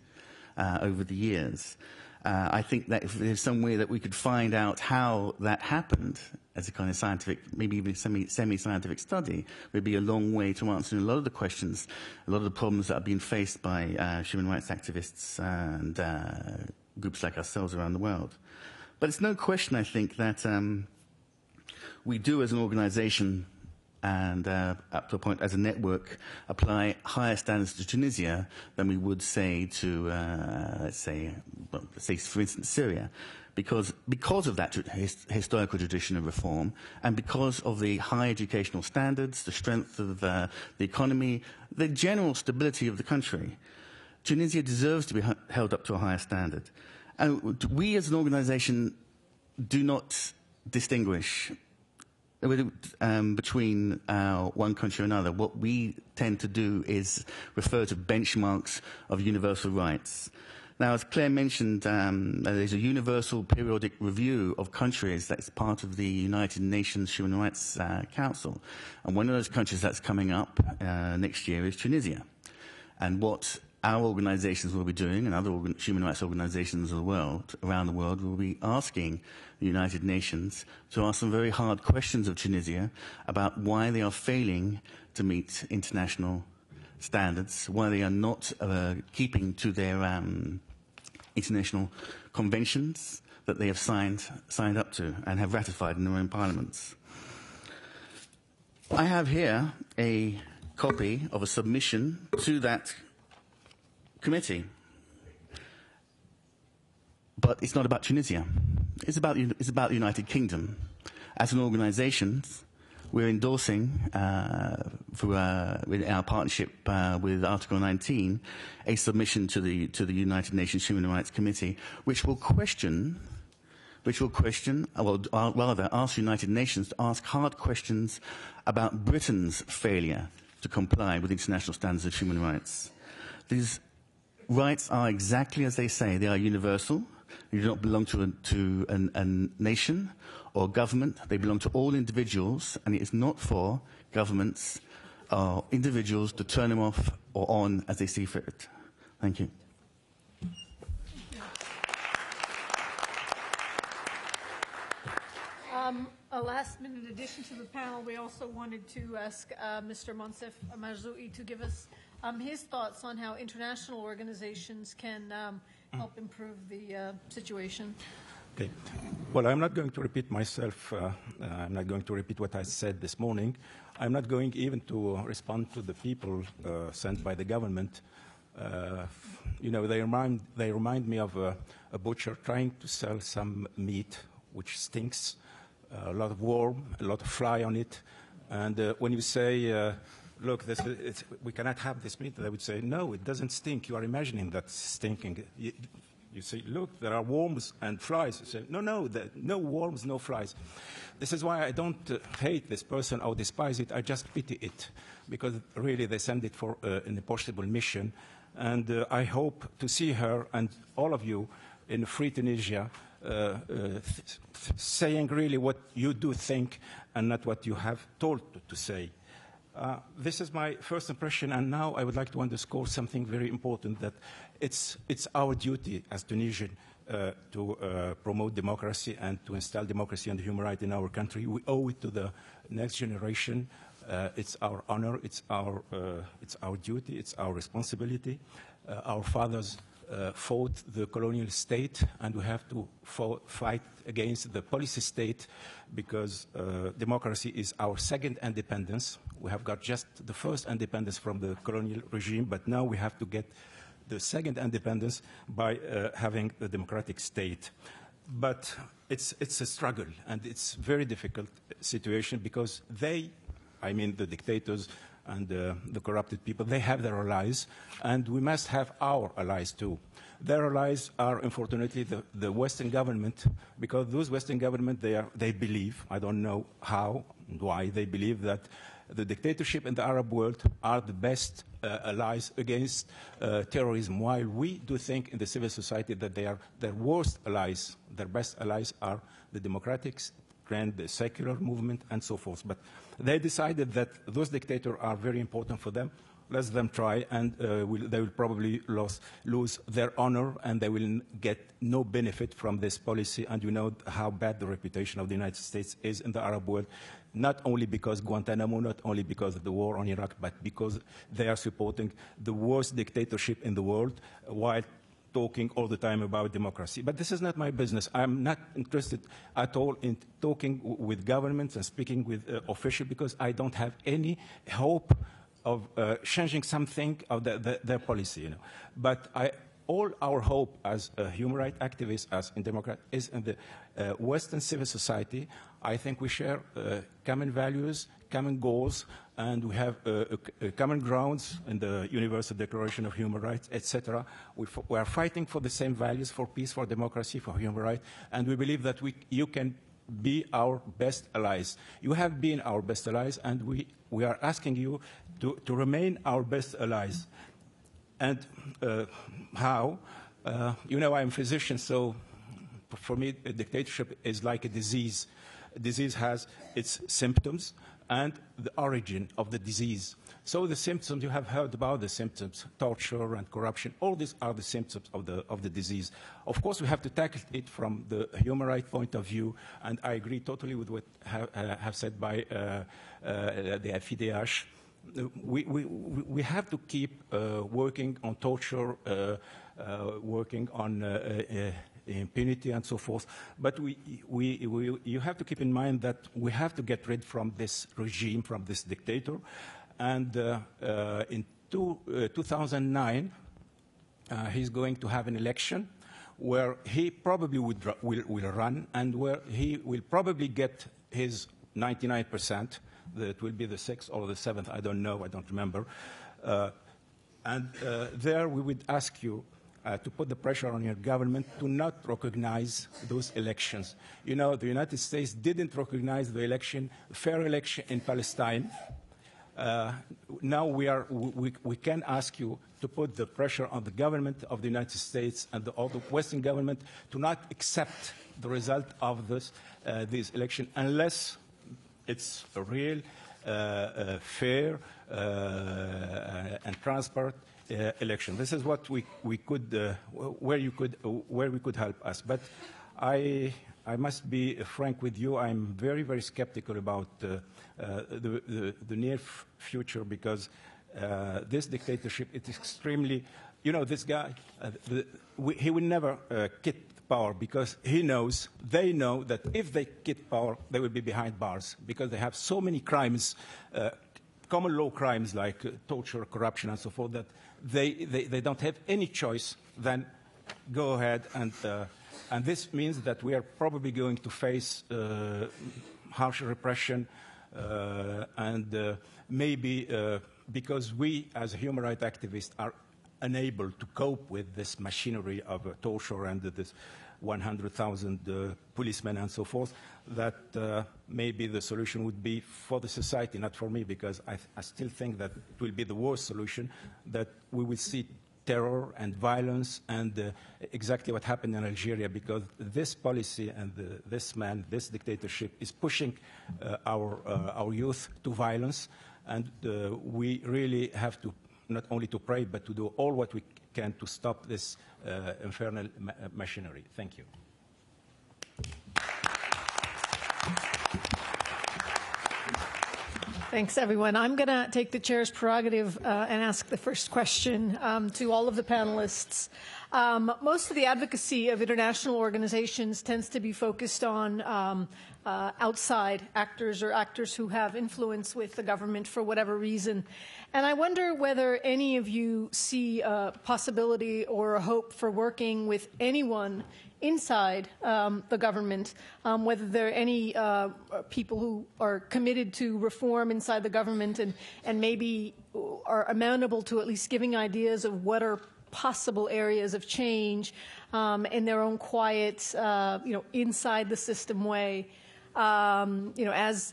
[SPEAKER 7] over the years. I think that if there's some way that we could find out how that happened as a kind of scientific, maybe even semi-scientific study, would be a long way to answering a lot of the questions, a lot of the problems that are being faced by human rights activists and groups like ourselves around the world. But it's no question, I think, that we do as an organization and up to a point as a network apply higher standards to Tunisia than we would say to, let's say for instance, Syria. Because of that historical tradition of reform and because of the high educational standards, the strength of the economy, the general stability of the country, Tunisia deserves to be held up to a higher standard. And we as an organization do not distinguish between one country or another. What we tend to do is refer to benchmarks of universal rights. Now, as Claire mentioned, there's a universal periodic review of countries that's part of the United Nations Human Rights Council. And one of those countries that's coming up next year is Tunisia. And what our organizations will be doing, and other human rights organizations around the world will be asking the United Nations to ask some very hard questions of Tunisia about why they are failing to meet international standards, why they are not keeping to their international conventions that they have signed up to and have ratified in their own parliaments. I have here a copy of a submission to that committee, but it's not about Tunisia. It's about the United Kingdom. As an organisation, we're endorsing, in our partnership with Article 19, a submission to the United Nations Human Rights Committee, which will question, well, rather ask the United Nations to ask hard questions about Britain's failure to comply with international standards of human rights. These rights are exactly as they say. They are universal. They do not belong to a nation or government. They belong to all individuals, and it is not for governments or individuals to turn them off or on as they see fit. Thank you.
[SPEAKER 4] A last-minute addition to the panel, we also wanted to ask Mr. Monsef Marzouki to give us his thoughts on how international organizations can help improve the situation.
[SPEAKER 8] Okay. Well, I'm not going to repeat myself. I'm not going to repeat what I said this morning. I'm not going even to respond to the people sent by the government. You know, they remind me of a butcher trying to sell some meat which stinks, a lot of worm, a lot of fly on it. And when you say, look, we cannot have this meat, they would say, no, it doesn't stink. You are imagining that stinking. You say, look, there are worms and flies. You say, no, no worms, no flies. This is why I don't hate this person or despise it. I just pity it, because really they send it for an impossible mission. And I hope to see her and all of you in Free Tunisia saying really what you do think and not what you have told to say. This is my first impression, and now I would like to underscore something very important, that it's our duty as Tunisian to promote democracy and to install democracy and human rights in our country. We owe it to the next generation. It's our honor, it's our duty, it's our responsibility. Our fathers fought the colonial state, and we have to fight against the policy state, because democracy is our second independence. We have got just the first independence from the colonial regime, but now we have to get the second independence by having a democratic state. But it's a struggle, and it's a very difficult situation, because they, I mean the dictators and the corrupted people, they have their allies, and we must have our allies too. Their allies are, unfortunately, the Western government, because those Western government, they believe, I don't know how and why, they believe that the dictatorship in the Arab world are the best allies against terrorism, while we do think in the civil society that they are their worst allies. Their best allies are the democratic trend, the secular movement, and so forth. But they decided that those dictators are very important for them. Let them try, and they will probably lose their honor, and they will get no benefit from this policy. And you know how bad the reputation of the United States is in the Arab world, not only because Guantanamo, not only because of the war on Iraq, but because they are supporting the worst dictatorship in the world while talking all the time about democracy. But this is not my business. I'm not interested at all in talking with governments and speaking with officials, because I don't have any hope of changing something of their policy. You know. But all our hope as human rights activists, as in Democrats, is in the Western civil society. I think we share common values, common goals, and we have common grounds in the Universal Declaration of Human Rights, etc. We are fighting for the same values, for peace, for democracy, for human rights, and we believe that you can be our best allies. You have been our best allies, and we are asking you to remain our best allies. And how? You know, I'm a physician, so for me, a dictatorship is like a disease. A disease has its symptoms and the origin of the disease. So the symptoms, you have heard about the symptoms, torture and corruption. All these are the symptoms of the disease. Of course, we have to tackle it from the human rights point of view, and I agree totally with what have said by the FIDH. We have to keep working on torture, working on impunity and so forth. But you have to keep in mind that we have to get rid from this regime, from this dictator. And in 2009, he's going to have an election where he probably will run, and where he will probably get his 99%. It will be the 6th or the 7th, I don't know, I don't remember. And there we would ask you to put the pressure on your government to not recognize those elections. You know, the United States didn't recognize the election, fair election in Palestine. Now we can ask you to put the pressure on the government of the United States and all the Western government to not accept the result of this election unless it's a real, fair, and transparent election. This is what we could, where we could help us. But I must be frank with you. I'm very, very skeptical about the near future, because this dictatorship is extremely, you know, this guy, he will never get power, because they know that if they get power, they will be behind bars, because they have so many crimes, common law crimes like torture, corruption, and so forth, that they don't have any choice than go ahead, and this means that we are probably going to face harsh repression, and maybe because we, as human rights activists, are unable to cope with this machinery of torture and this 100,000 policemen and so forth, that maybe the solution would be for the society, not for me, because I still think that it will be the worst solution, that we will see terror and violence and exactly what happened in Algeria, because this policy and this dictatorship is pushing our youth to violence, and we really have to not only to pray, but to do all what we can to stop this infernal machinery. Thank you.
[SPEAKER 4] Thanks, everyone. I'm going to take the chair's prerogative and ask the first question to all of the panelists. Most of the advocacy of international organizations tends to be focused on outside actors or actors who have influence with the government for whatever reason. And I wonder whether any of you see a possibility or a hope for working with anyone inside the government, whether there are any people who are committed to reform inside the government and maybe are amenable to at least giving ideas of what are possible areas of change in their own quiet, inside the system way. As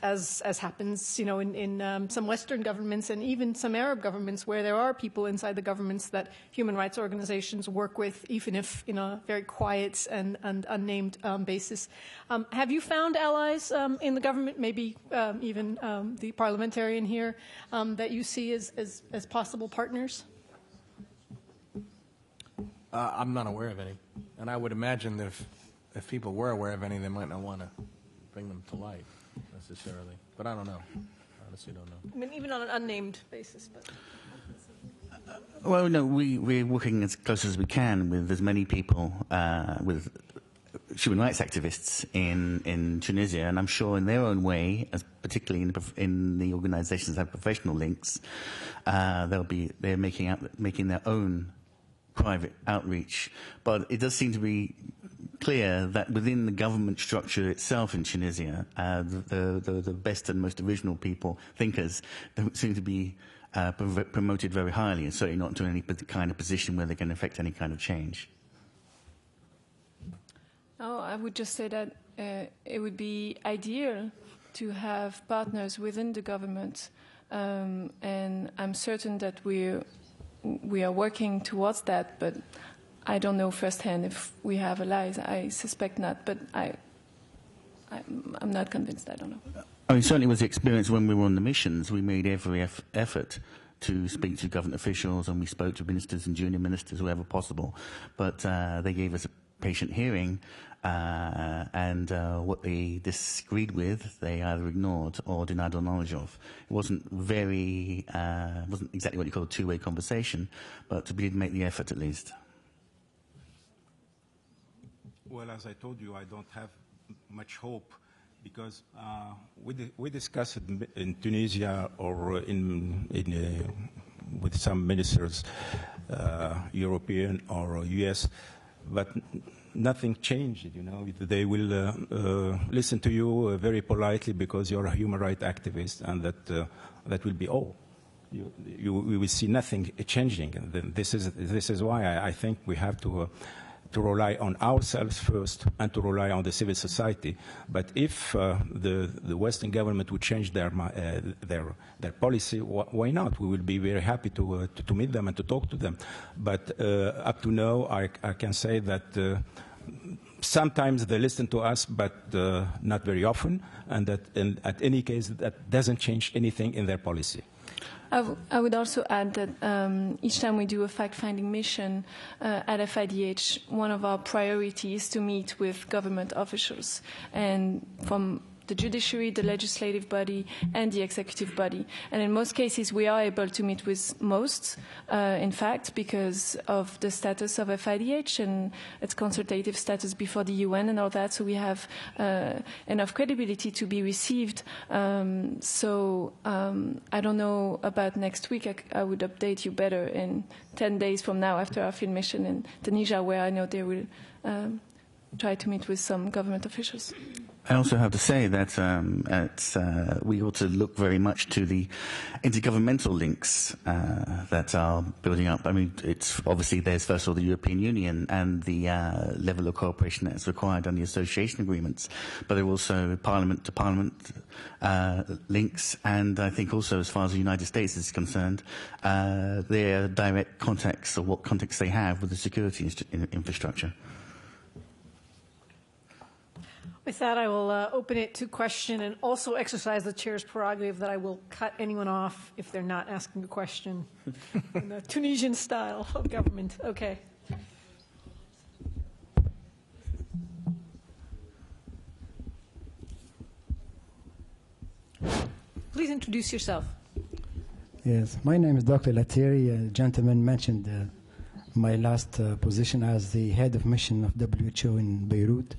[SPEAKER 4] happens, in some Western governments and even some Arab governments where there are people inside the governments that human rights organizations work with, even if in a very quiet and unnamed basis. Have you found allies in the government, maybe even the parliamentarian here, that you see as possible partners?
[SPEAKER 5] I'm not aware of any. And I would imagine that if people were aware of any, they might not want to bring them to light necessarily, but I don't know. I honestly don't know.
[SPEAKER 4] I mean, even on an unnamed basis. But.
[SPEAKER 7] Well, no, we're working as close as we can with as many people, with human rights activists in Tunisia, and I'm sure in their own way, as particularly in the organisations that have professional links, they're making their own private outreach. But it does seem to be clear that within the government structure itself in Tunisia, the best and most original people, thinkers, don't seem to be promoted very highly, and certainly not to any kind of position where they can affect any kind of change.
[SPEAKER 6] Oh, I would just say that it would be ideal to have partners within the government, and I'm certain that we are working towards that, but I don't know firsthand if we have allies. I suspect not, but I'm not convinced. I don't know.
[SPEAKER 7] I mean, certainly was the experience when we were on the missions. We made every effort to speak to government officials, and we spoke to ministers and junior ministers, whoever possible. But they gave us a patient hearing, and what they disagreed with, they either ignored or denied all knowledge of. It wasn't wasn't exactly what you call a two-way conversation, but we did make the effort at least.
[SPEAKER 8] Well, as I told you, I don't have much hope because we discussed it in Tunisia or with some ministers, European or US, but nothing changed. They will listen to you very politely because you're a human rights activist, and that will be all. You will see nothing changing. And this is why I think we have to rely on ourselves first and to rely on the civil society. But if the Western government would change their policy, why not? We will be very happy to meet them and to talk to them. But up to now, I can say that sometimes they listen to us, but not very often, and that at any case, that doesn't change anything in their policy.
[SPEAKER 6] I would also add that each time we do a fact-finding mission at FIDH, one of our priorities is to meet with government officials, and from the judiciary, the legislative body, and the executive body. And in most cases, we are able to meet with most, in fact, because of the status of FIDH and its consultative status before the UN and all that. So we have enough credibility to be received. So I don't know about next week. I would update you better in 10 days from now after our field mission in Tunisia, where I know they will try to meet with some government officials.
[SPEAKER 7] I also have to say that we ought to look very much to the intergovernmental links that are building up. I mean, it's obviously there's first of all the European Union and the level of cooperation that's required on the association agreements, but there are also parliament-to-parliament links, and I think also as far as the United States is concerned, their direct contacts or what contacts they have with the security infrastructure.
[SPEAKER 4] With that, I will open it to question and also exercise the chair's prerogative that I will cut anyone off if they're not asking a question in the Tunisian style of government. Okay. please introduce yourself.
[SPEAKER 9] Yes, my name is Dr. Lateri. A gentleman mentioned my last position as the head of mission of WHO in Beirut.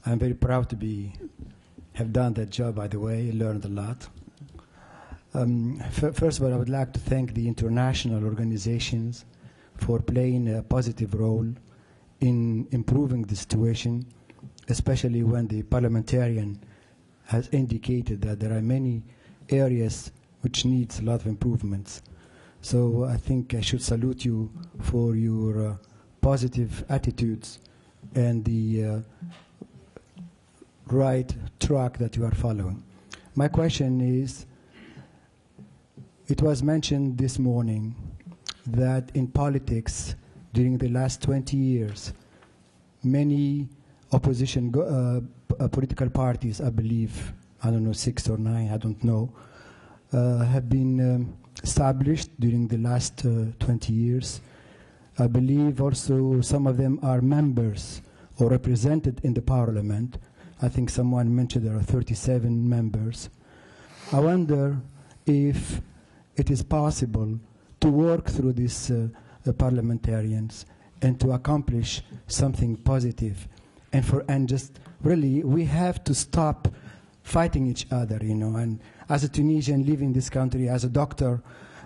[SPEAKER 9] I'm very proud to have done that job, by the way. Learned a lot. First of all, I would like to thank the international organizations for playing a positive role in improving the situation, especially when the parliamentarian has indicated that there are many areas which needs a lot of improvements. So I think I should salute you for your positive attitudes and the right track that you are following. My question is, it was mentioned this morning that in politics, during the last 20 years, many opposition political parties, I believe, I don't know, 6 or 9, I don't know, have been established during the last 20 years. I believe also some of them are members or represented in the parliament. I think someone mentioned there are 37 members. I wonder if it is possible to work through these parliamentarians and to accomplish something positive. And just really, we have to stop fighting each other, you know. And as a Tunisian living in this country, as a doctor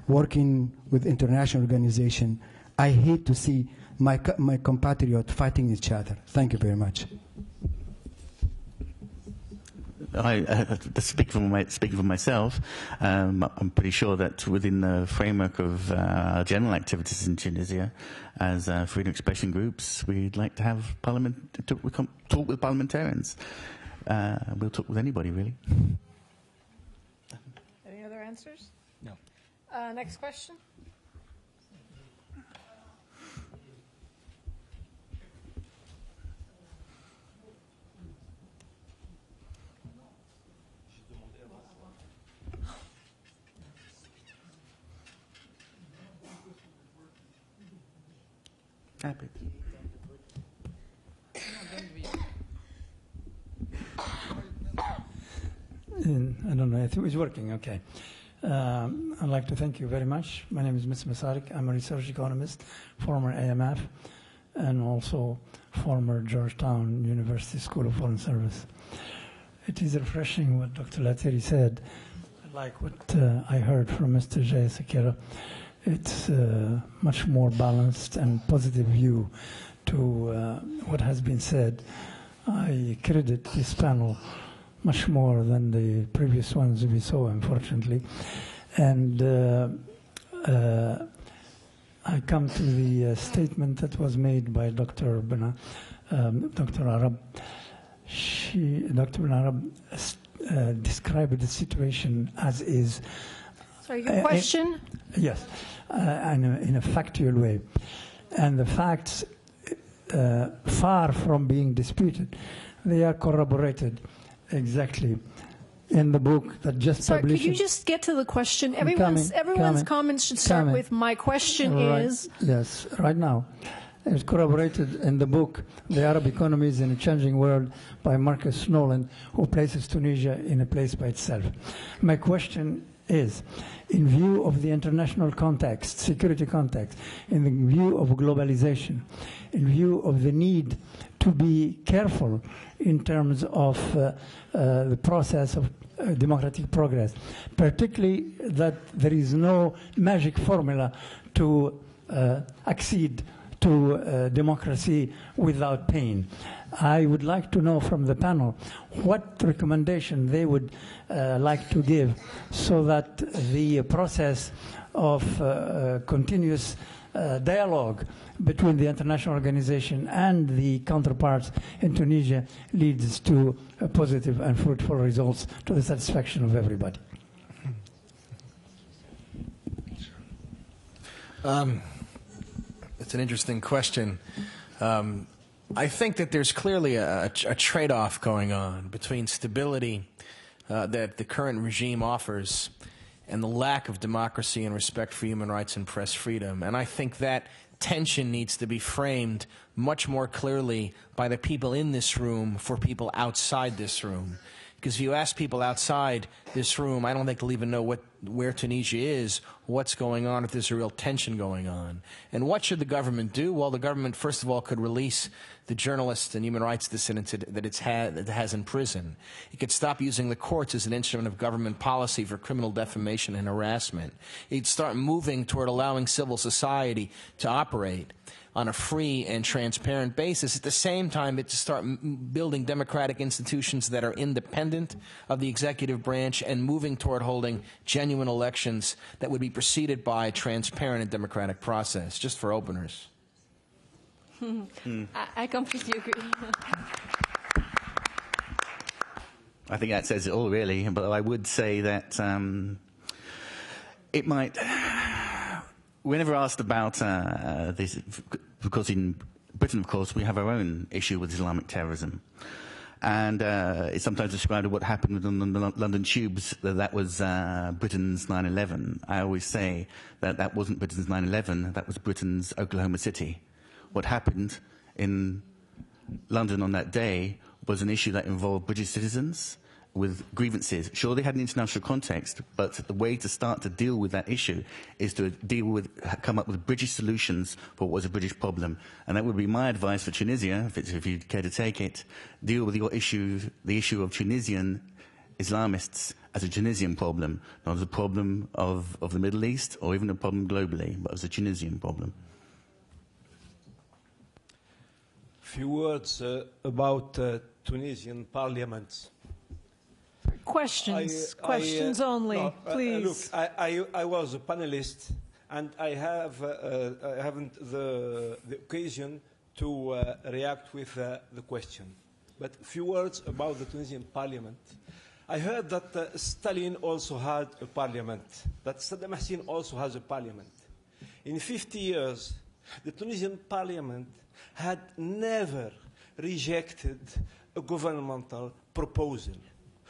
[SPEAKER 9] working with international organization, I hate to see my compatriots fighting each other. Thank you very much.
[SPEAKER 7] Speaking for myself, I'm pretty sure that within the framework of general activities in Tunisia, as freedom expression groups, we'd like to have talk with parliamentarians. We'll talk with anybody, really.
[SPEAKER 4] Any other answers?
[SPEAKER 5] No.
[SPEAKER 4] Next question.
[SPEAKER 7] Happy.
[SPEAKER 10] I don't know, I think it's working, okay. I'd like to thank you very much. My name is Mr. Masarik. I'm a research economist, former AMF, and also former Georgetown University School of Foreign Service. It is refreshing what Dr. Lateri said, like what I heard from Mr. Jay Sekera. It's a much more balanced and positive view to what has been said. I credit this panel much more than the previous ones we saw, unfortunately. And I come to the statement that was made by Dr. Arab. Dr. Arab described the situation as is.
[SPEAKER 4] Sorry, your question?
[SPEAKER 10] Yes, in a factual way. And the facts, far from being disputed, they are corroborated exactly in the book that just published.
[SPEAKER 4] Could you just get to the question? Everyone's comments should start with "my question is."
[SPEAKER 10] Yes, right now. It's corroborated in the book "The Arab Economies in a Changing World" by Marcus Nolan, who places Tunisia in a place by itself. My question is, in view of the international context, security context, in view of globalization, in view of the need to be careful in terms of the process of democratic progress, particularly that there is no magic formula to accede to democracy without pain. I would like to know from the panel what recommendation they would like to give so that the process of continuous dialogue between the international organization and the counterparts in Tunisia leads to positive and fruitful results to the satisfaction of everybody.
[SPEAKER 5] It's an interesting question. I think that there's clearly a trade-off going on between stability that the current regime offers and the lack of democracy and respect for human rights and press freedom. And I think that tension needs to be framed much more clearly by the people in this room for people outside this room. Because if you ask people outside this room, I don't think they'll even know where Tunisia is, what's going on, if there's a real tension going on. And what should the government do? Well, the government, first of all, could release the journalists and human rights dissidents that it has in prison. It could stop using the courts as an instrument of government policy for criminal defamation and harassment. It'd start moving toward allowing civil society to operate on a free and transparent basis. At the same time, it's to start building democratic institutions that are independent of the executive branch and moving toward holding genuine elections that would be preceded by a transparent and democratic process, just for openers.
[SPEAKER 6] I completely agree.
[SPEAKER 7] I think that says it all, really. But I would say that it might... We're never asked about this, because in Britain, of course, we have our own issue with Islamic terrorism. And it's sometimes described as what happened with the London tubes, that was Britain's 9/11. I always say that that wasn't Britain's 9/11, that was Britain's Oklahoma City. What happened in London on that day was an issue that involved British citizens with grievances. Sure, they had an international context, but the way to start to deal with that issue is to come up with British solutions for what was a British problem. And that would be my advice for Tunisia, if you'd care to take it. Deal with your issue, the issue of Tunisian Islamists, as a Tunisian problem, not as a problem of the Middle East or even a problem globally, but as a Tunisian problem.
[SPEAKER 3] Few words about Tunisian parliament.
[SPEAKER 4] Questions only,
[SPEAKER 3] no,
[SPEAKER 4] please.
[SPEAKER 3] Look, I was a panelist, and I haven't the occasion to react with the question. But a few words about the Tunisian parliament. I heard that Stalin also had a parliament, that Saddam Hussein also has a parliament. In 50 years, the Tunisian parliament had never rejected a governmental proposal.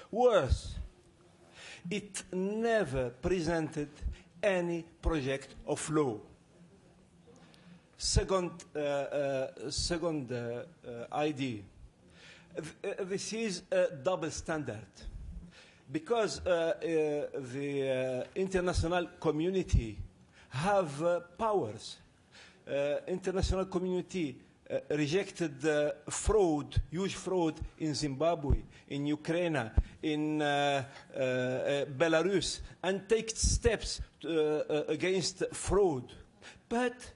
[SPEAKER 3] Worse, it never presented any project of law. Second idea, this is a double standard, because the international community have powers. International community rejected fraud, huge fraud in Zimbabwe, in Ukraine, in Belarus, and take steps against fraud. But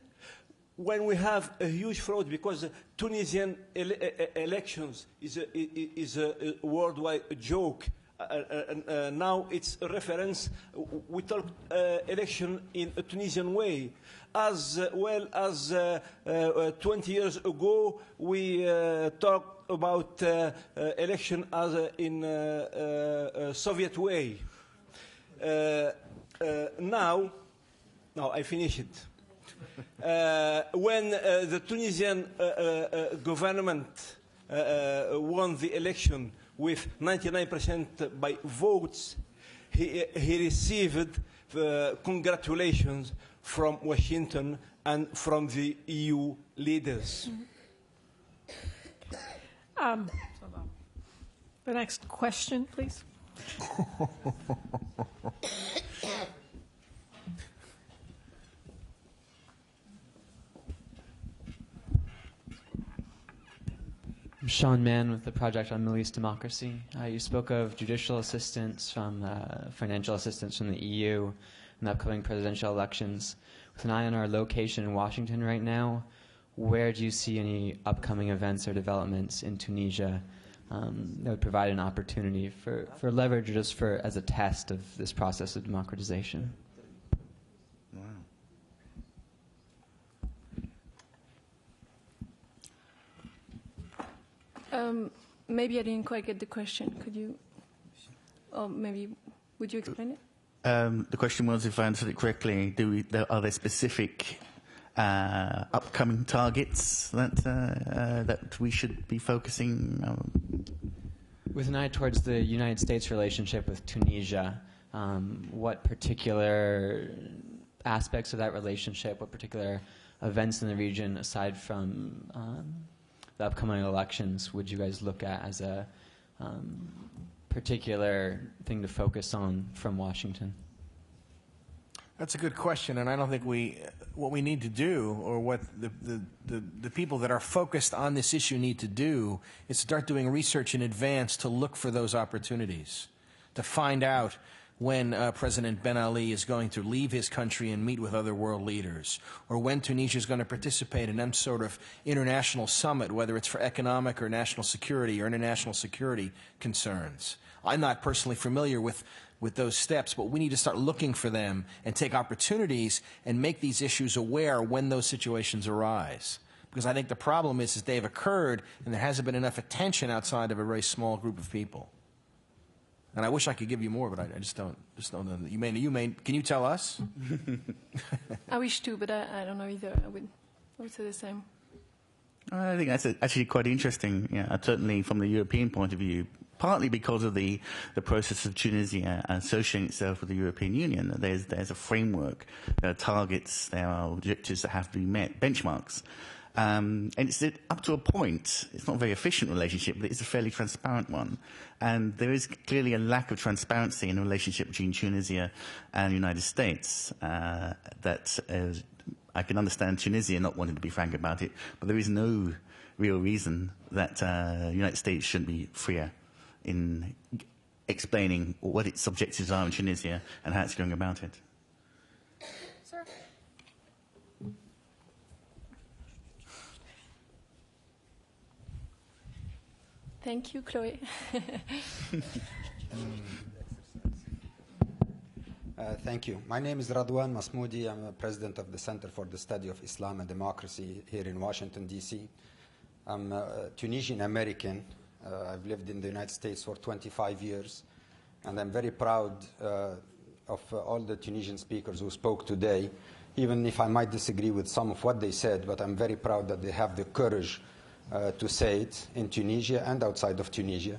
[SPEAKER 3] when we have a huge fraud, because Tunisian elections is a worldwide joke, now it's a reference. We talk election in a Tunisian way, as well as 20 years ago we talked about election as in Soviet way. Now I finish it. When the Tunisian government won the election with 99% by votes, he received congratulations from Washington and from the EU leaders.
[SPEAKER 4] The next question, please.
[SPEAKER 11] I'm Sean Mann with the Project on Middle East Democracy. You spoke of judicial assistance, from financial assistance from the EU in the upcoming presidential elections. With an eye on our location in Washington right now, where do you see any upcoming events or developments in Tunisia that would provide an opportunity for leverage, or just as a test of this process of democratization?
[SPEAKER 6] Maybe I didn't quite get the question. Could you, or maybe, would you explain it?
[SPEAKER 7] The question was, if I understood it correctly, are there specific upcoming targets that we should be focusing on?
[SPEAKER 11] With an eye towards the United States relationship with Tunisia, what particular aspects of that relationship, what particular events in the region, aside from the upcoming elections, would you guys look at as a particular thing to focus on from Washington?
[SPEAKER 5] That's a good question, and I don't think what we need to do, or what the people that are focused on this issue need to do, is start doing research in advance to look for those opportunities, to find out when President Ben Ali is going to leave his country and meet with other world leaders, or when Tunisia is going to participate in some sort of international summit, whether it's for economic or national security or international security concerns. I'm not personally familiar with those steps, but we need to start looking for them and take opportunities and make these issues aware when those situations arise. Because I think the problem is they've occurred and there hasn't been enough attention outside of a very small group of people. And I wish I could give you more, but I just don't know. You may. Can you tell us?
[SPEAKER 6] I wish to, but I don't know either. I would say the same.
[SPEAKER 7] I think that's actually quite interesting. Yeah, certainly from the European point of view, partly because of the process of Tunisia associating itself with the European Union. There's a framework, there are targets, there are objectives that have to be met, benchmarks. And it's up to a point. It's not a very efficient relationship, but it's a fairly transparent one. And there is clearly a lack of transparency in the relationship between Tunisia and the United States. I can understand Tunisia not wanting to be frank about it, but there is no real reason that the United States shouldn't be freer in explaining what its objectives are in Tunisia and how it's going about it.
[SPEAKER 4] Sir?
[SPEAKER 6] Thank you, Chloe.
[SPEAKER 12] Thank you. My name is Radwan Masmoudi. I'm a president of the Center for the Study of Islam and Democracy here in Washington, D.C. I'm a Tunisian American. I've lived in the United States for 25 years, and I'm very proud of all the Tunisian speakers who spoke today, even if I might disagree with some of what they said, but I'm very proud that they have the courage to say it in Tunisia and outside of Tunisia.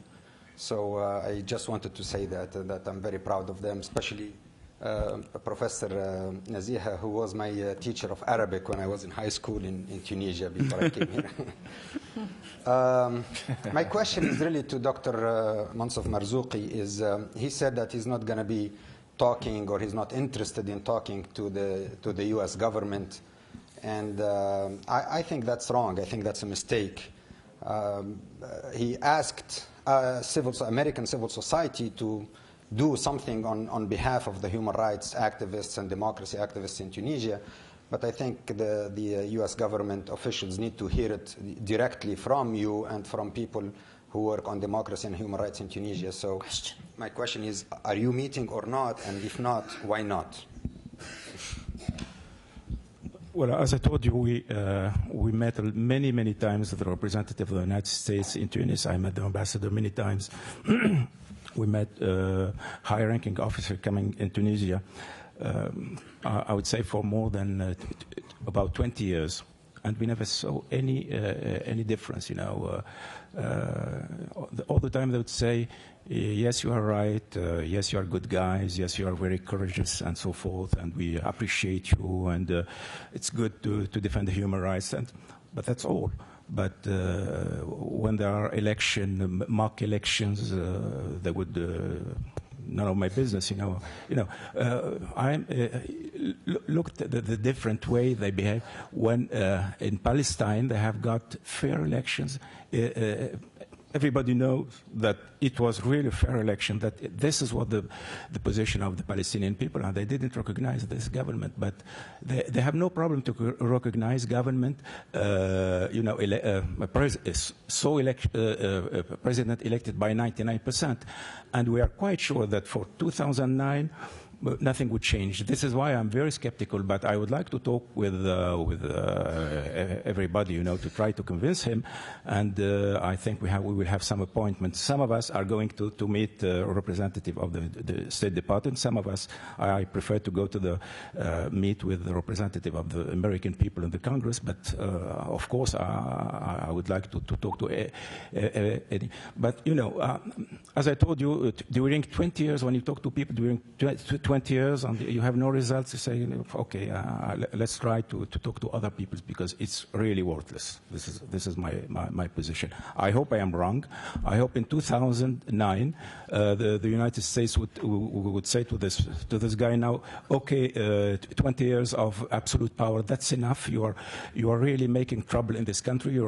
[SPEAKER 12] So I just wanted to say that I'm very proud of them, especially Professor Naziha, who was my teacher of Arabic when I was in high school in Tunisia before I came here. My question is really to Dr. Mansour Marzouki. He said that he's not going to be talking, or he's not interested in talking to the U.S. government. And I think that's wrong. I think that's a mistake. He asked American civil society to do something on behalf of the human rights activists and democracy activists in Tunisia. But I think the U.S. government officials need to hear it directly from you and from people who work on democracy and human rights in Tunisia. So my question is, are you meeting or not? And if not, why not?
[SPEAKER 8] Well, as I told you, we met many times with the representative of the United States in Tunis. I met the ambassador many times. We met high-ranking officer coming in Tunisia, I would say for more than about 20 years. And we never saw any difference, you know. All the time they would say, yes, you are right, yes, you are good guys, yes, you are very courageous, and so forth, and we appreciate you, and it's good to defend the human rights, but that's all. But when there are mock elections, they would none of my business, you know. Looked at the different way they behave when in Palestine they have got fair elections. Everybody knows that it was really a fair election, that this is what the position of the Palestinian people are. They didn't recognize this government, but they have no problem to recognize government, president elected by 99%. And we are quite sure that for 2009, nothing would change. This is why I'm very skeptical, but I would like to talk with everybody, you know, to try to convince him. And I think we will have some appointments. Some of us are going to meet a representative of the State Department. Some of us, I prefer to go to meet with the representative of the American people in the Congress. But of course, I would like to talk to any. But you know, as I told you, during 20 years, when you talk to people during 20 20 years and you have no results, you say, okay, let's try to talk to other people because it's really worthless. This is my position. I hope I am wrong. I hope in 2009 the United States would say to this guy now, okay, 20 years of absolute power, that's enough. You are really making trouble in this country. You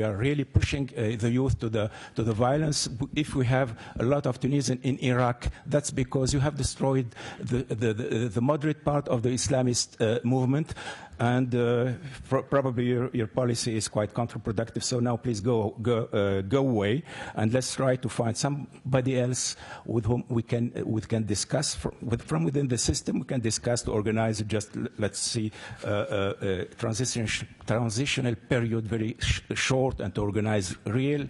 [SPEAKER 8] are really pushing the youth to the violence. If we have a lot of Tunisians in Iraq, that's because you have destroyed the moderate part of the Islamist movement, and probably your policy is quite counterproductive. So now please go away, and let's try to find somebody else with whom we can discuss from within the system. We can discuss to organize just, let's see, transitional period, very short, and to organize real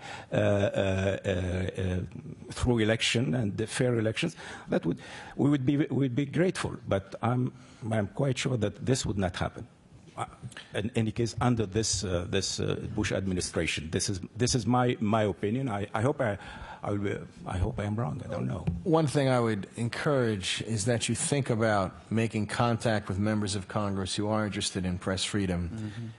[SPEAKER 8] through election and fair elections. We would be grateful, but I'm quite sure that this would not happen. In any case, under this Bush administration, this is my opinion. I hope I am wrong. I don't know.
[SPEAKER 5] One thing I would encourage is that you think about making contact with members of Congress who are interested in press freedom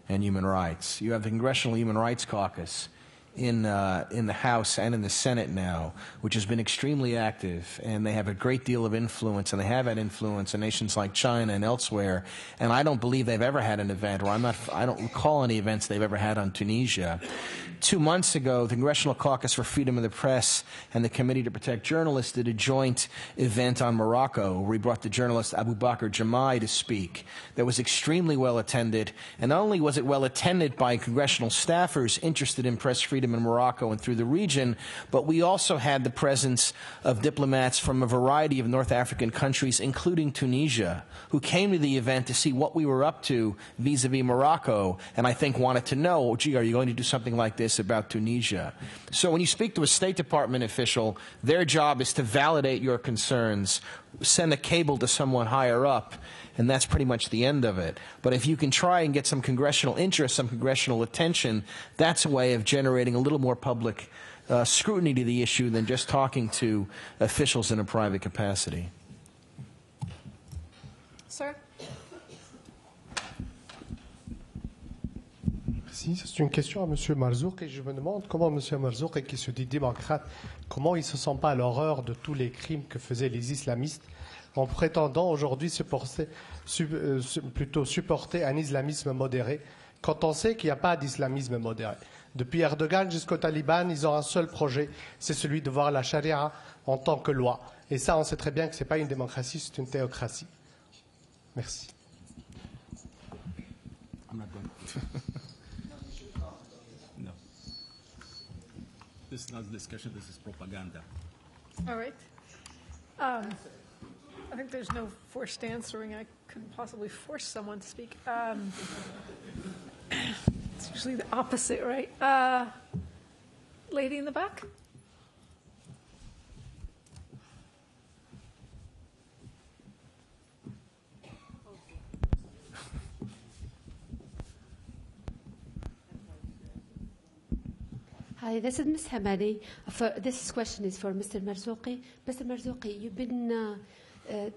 [SPEAKER 5] and human rights. You have the Congressional Human Rights Caucus in the House and in the Senate now, which has been extremely active, and they have a great deal of influence, and they have had influence in nations like China and elsewhere. And I don't believe they've ever had an event, or I don't recall any events they've ever had on Tunisia. 2 months ago, the Congressional Caucus for Freedom of the Press and the Committee to Protect Journalists did a joint event on Morocco where we brought the journalist Abu Bakr Jamai to speak. That was extremely well attended, and not only was it well attended by congressional staffers interested in press freedom in Morocco and through the region, but we also had the presence of diplomats from a variety of North African countries, including Tunisia, who came to the event to see what we were up to vis-a-vis Morocco, and I think wanted to know, gee, are you going to do something like this about Tunisia? So when you speak to a State Department official, their job is to validate your concerns, send a cable to someone higher up, and that's pretty much the end of it. But if you can try and get some congressional interest, some congressional attention, that's a way of generating a little more public scrutiny to the issue than just talking to officials in a private capacity.
[SPEAKER 4] Sir?
[SPEAKER 13] C'est une question à M. Marzouki et je me demande comment M. Marzouki, qui se dit démocrate, comment il ne se sent pas à l'horreur de tous les crimes que faisaient les islamistes en prétendant aujourd'hui plutôt supporter un islamisme modéré, quand on sait qu'il n'y a pas d'islamisme modéré. Depuis Erdogan jusqu'aux talibans, ils ont un seul projet, c'est celui de voir la charia en tant que loi. Et ça, on sait très bien que ce n'est pas une démocratie, c'est une théocratie. Merci.
[SPEAKER 8] This is not a discussion, this is propaganda.
[SPEAKER 4] All right. I think there's no forced answering. I couldn't possibly force someone to speak. It's usually the opposite, right? Lady in the back?
[SPEAKER 14] Hi, this is Ms. Hamadi. This question is for Mr. Marzouki. Mr. Marzouki, you've been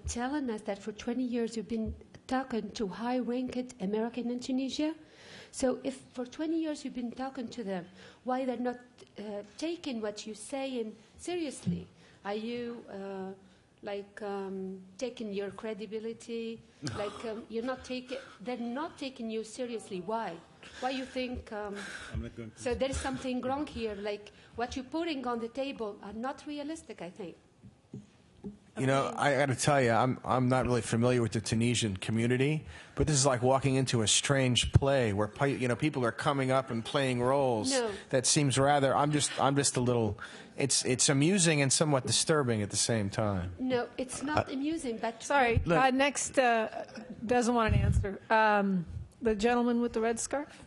[SPEAKER 14] telling us that for 20 years you've been talking to high-ranked American in Tunisia. So if for 20 years you've been talking to them, why they're not taking what you're saying seriously? Are you taking your credibility? They're not taking you seriously. Why? Why you think? So there is something wrong here. Like what you're putting on the table are not realistic, I think.
[SPEAKER 5] You know, I got to tell you, I'm not really familiar with the Tunisian community, but this is like walking into a strange play where people are coming up and playing roles.
[SPEAKER 14] No.
[SPEAKER 5] That seems rather. I'm just a little. It's amusing and somewhat disturbing at the same time.
[SPEAKER 14] No, it's not amusing. But
[SPEAKER 4] sorry. Next doesn't want an answer. The gentleman with the red scarf.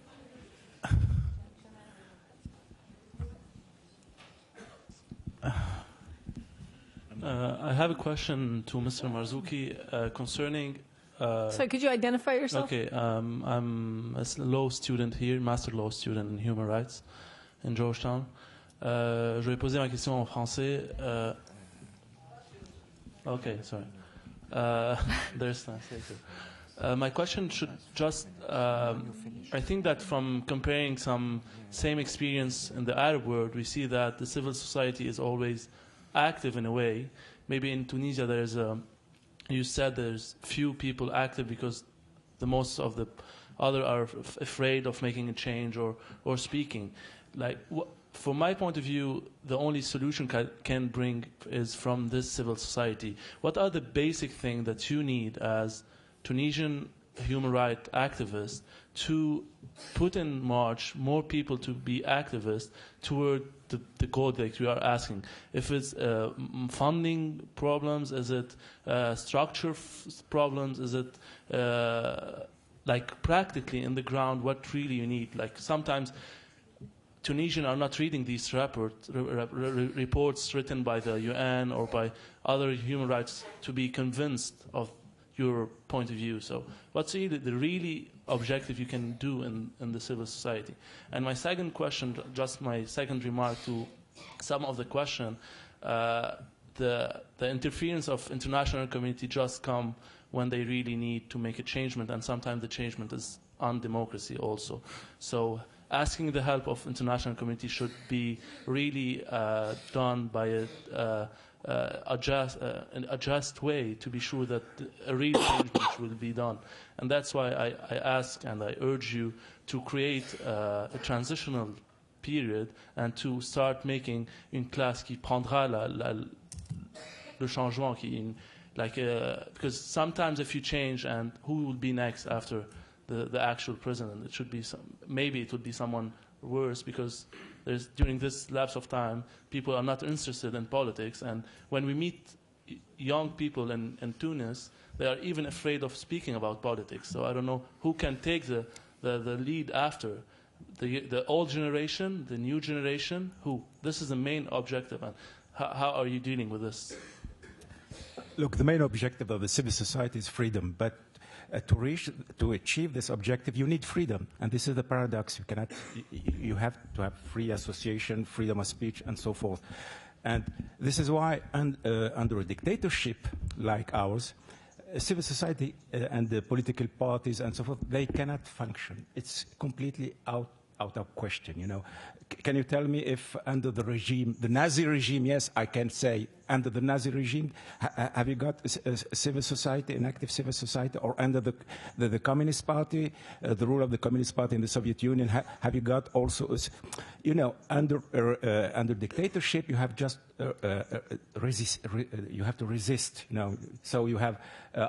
[SPEAKER 15] I have a question to Mr. Marzouki concerning...
[SPEAKER 4] Sorry, could you identify yourself?
[SPEAKER 15] Okay, I'm a law student here, master law student in human rights in Georgetown. Je vais poser ma question en français. Okay, sorry. There's translator. My question should just, I think that from comparing some same experience in the Arab world, we see that the civil society is always active in a way. Maybe in Tunisia there's you said there's few people active because the most of the other are afraid of making a change or speaking. Like, from my point of view, the only solution can bring is from this civil society. What are the basic things that you need as Tunisian human rights activists to put in march more people to be activists toward the goal that you are asking? If it's funding problems, is it structure problems, is it like practically in the ground what really you need? Like sometimes Tunisians are not reading these reports written by the UN or by other human rights to be convinced of your point of view. So what's really the really objective you can do in the civil society? And my second question, just my second remark to some of the question, the interference of international community just come when they really need to make a changement, and sometimes the changement is on democracy also. So asking the help of international community should be really done by a just way to be sure that a real change will be done. And that's why I ask and I urge you to create a transitional period and to start making une classe qui prendra le changement, because sometimes if you change, and who will be next after the actual president? It should be maybe it would be someone worse, because during this lapse of time, people are not interested in politics. And when we meet young people in Tunis, they are even afraid of speaking about politics. So I don't know who can take the lead after. The old generation, the new generation, who? This is the main objective. And how are you dealing with this?
[SPEAKER 8] Look, the main objective of the civil society is freedom, but to achieve this objective, you need freedom, and this is the paradox. You have to have free association, freedom of speech, and so forth. And this is why, under a dictatorship like ours, civil society and the political parties and so forth, they cannot function. It's completely out of question. You know, can you tell me if under the regime, the Nazi regime, yes, I can say under the Nazi regime, have you got a civil society, an active civil society, or under the Communist Party, the rule of the Communist Party in the Soviet Union, have you got also, you know, under dictatorship, you have just you have to resist, you know, so you have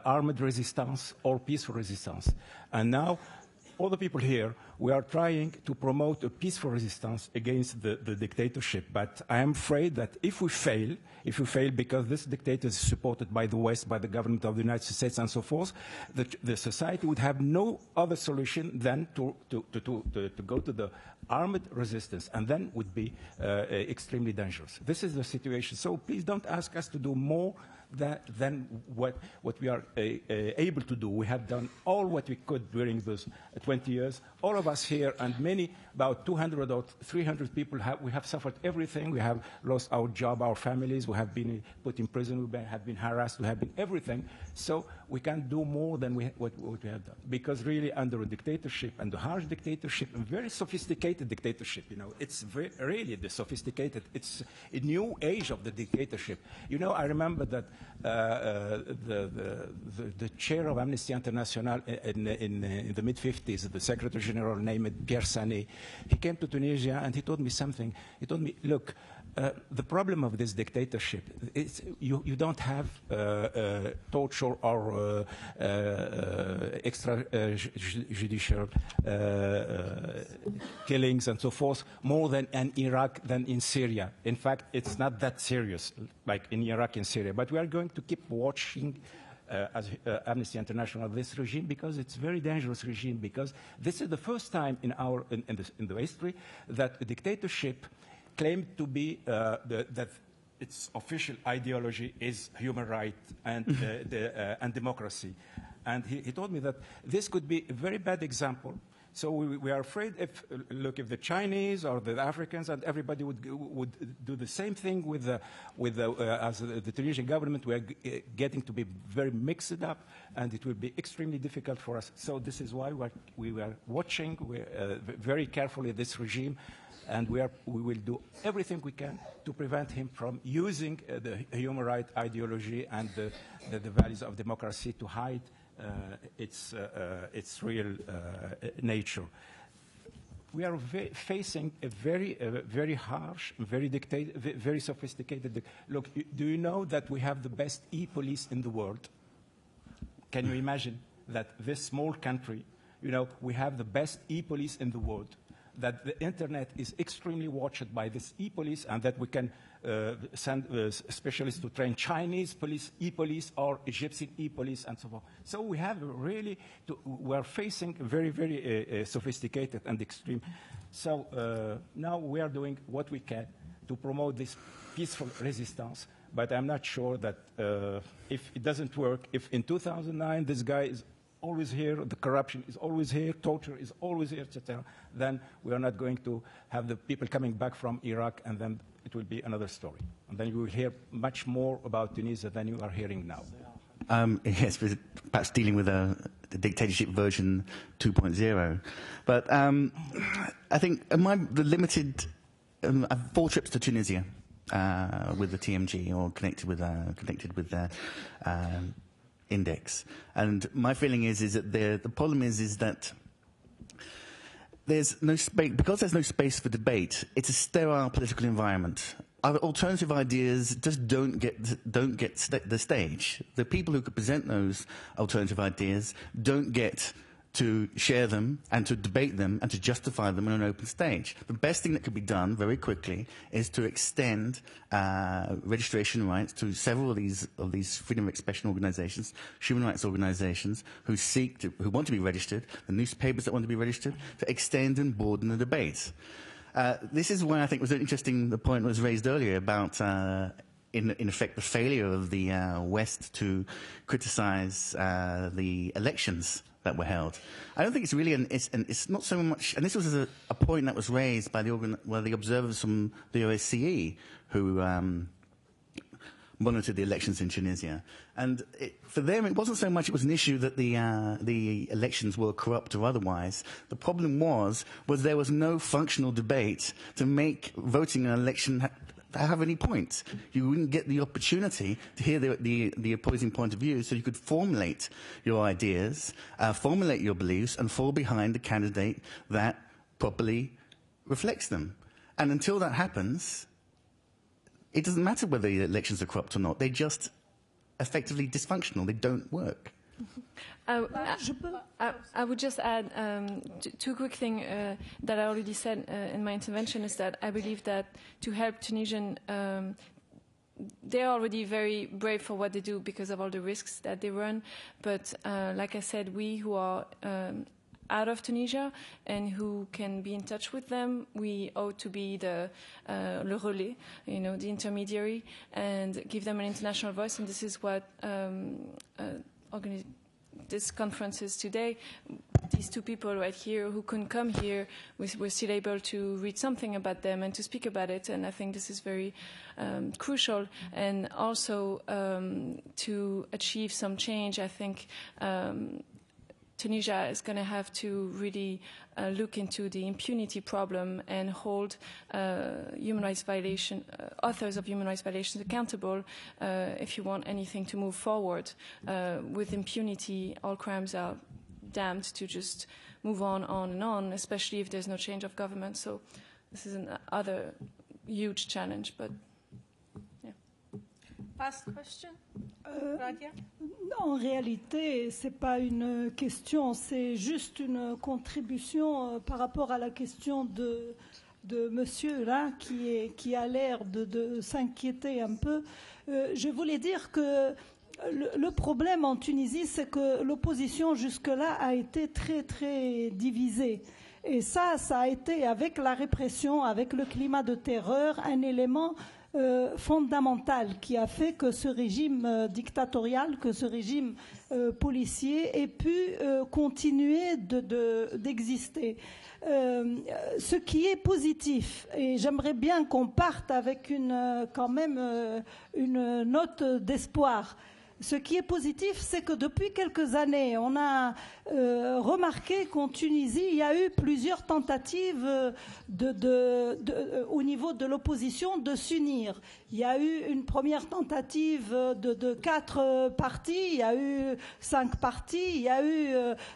[SPEAKER 8] armed resistance or peaceful resistance, and now. All the people here, we are trying to promote a peaceful resistance against the dictatorship. But I am afraid that if we fail because this dictator is supported by the West, by the government of the United States and so forth, the society would have no other solution than to go to the armed resistance, and then would be extremely dangerous. This is the situation. So please don't ask us to do more than what we are able to do. We have done all what we could during those 20 years. All of us here, and many, about 200 or 300 people, we have suffered everything. We have lost our job, our families. We have been put in prison. We have been harassed. We have been everything. So we can't do more than what we have done. Because really, under a dictatorship, and a harsh dictatorship, a very sophisticated dictatorship, you know, it's really the sophisticated. It's a new age of the dictatorship. You know, I remember that the chair of Amnesty International in the mid-50s, the Secretary General named Pierre Sané, he came to Tunisia and he told me something. He told me, look, the problem of this dictatorship is you don't have torture or extrajudicial killings and so forth more than in Iraq than in Syria. In fact, it's not that serious like in Iraq and Syria. But we are going to keep watching as Amnesty International this regime, because it's a very dangerous regime, because this is the first time in the history that a dictatorship claimed to be that its official ideology is human rights and democracy. And he told me that this could be a very bad example. So we are afraid if the Chinese or the Africans and everybody would do the same thing with the Tunisian government, we are getting to be very mixed up, and it will be extremely difficult for us. So this is why we were watching very carefully this regime, and we will do everything we can to prevent him from using the human rights ideology and the values of democracy to hide its real nature. We are facing a very harsh, very sophisticated. Look, do you know that we have the best e-police in the world? Can you imagine that this small country, we have the best e-police in the world? That the internet is extremely watched by this e-police, and that we can send specialists to train Chinese police, e-police, or Egyptian e-police, and so on. So we have really, we are facing very, very sophisticated and extreme. So now we are doing what we can to promote this peaceful resistance, but I'm not sure that if it doesn't work, if in 2009 this guy is always here, the corruption is always here, torture is always here, etc., then we are not going to have the people coming back from Iraq, and then it will be another story. And then you will hear much more about Tunisia than you are hearing now.
[SPEAKER 7] Yes, perhaps dealing with the dictatorship version 2.0. But I think the limited, I've 4 trips to Tunisia with the TMG, or connected with their index, and my feeling is that the problem is that there's no space, because there's no space for debate. It's a sterile political environment. Our alternative ideas just don't get the stage. The people who could present those alternative ideas don't get to share them and to debate them and to justify them on an open stage. The best thing that could be done very quickly is to extend registration rights to several of these freedom of expression organizations, human rights organizations who want to be registered, the newspapers that want to be registered, to extend and broaden the debate. This is why I think it was interesting, the point was raised earlier about in effect the failure of the West to criticize the elections that were held. I don't think it's really it's not so much, and this was a point that was raised by the observers from the OSCE who monitored the elections in Tunisia. And for them, it wasn't so much it was an issue that the elections were corrupt or otherwise. The problem was there was no functional debate to make voting in an election have any point. You wouldn't get the opportunity to hear the opposing point of view, so you could formulate your ideas, formulate your beliefs, and fall behind the candidate that properly reflects them. And until that happens, it doesn't matter whether the elections are corrupt or not. They're just effectively dysfunctional. They don't work.
[SPEAKER 6] I would just add two quick things that I already said in my intervention, is that I believe that to help Tunisian, they're already very brave for what they do because of all the risks that they run. But like I said, we who are out of Tunisia and who can be in touch with them, we ought to be the le relais, the intermediary, and give them an international voice. And this is what this conference is today. These two people right here who couldn't come here, we're still able to read something about them and to speak about it. And I think this is very crucial. And also to achieve some change, I think Tunisia is going to have to really look into the impunity problem and hold human rights violation, authors of human rights violations accountable if you want anything to move forward. With impunity, all crimes are damned to just move on, especially if there's no change of government. So this is another huge challenge, but yeah.
[SPEAKER 4] Last question? Radia?
[SPEAKER 2] En réalité, ce n'est pas une question, c'est juste une contribution par rapport à la question de monsieur là, qui a l'air de s'inquiéter un peu. Je voulais dire que le problème en Tunisie, c'est que l'opposition jusque-là a été très, très divisée. Et ça a été, avec la répression, avec le climat de terreur, un élément fondamentale qui a fait que ce régime dictatorial, que ce régime policier ait pu continuer d'exister. Ce qui est positif, et j'aimerais bien qu'on parte avec quand même une note d'espoir. Ce qui est positif, c'est que depuis quelques années, on a remarqué qu'en Tunisie, il y a eu plusieurs tentatives au niveau de l'opposition de s'unir. Il y a eu une première tentative de 4 partis, il y a eu 5 partis, il y a eu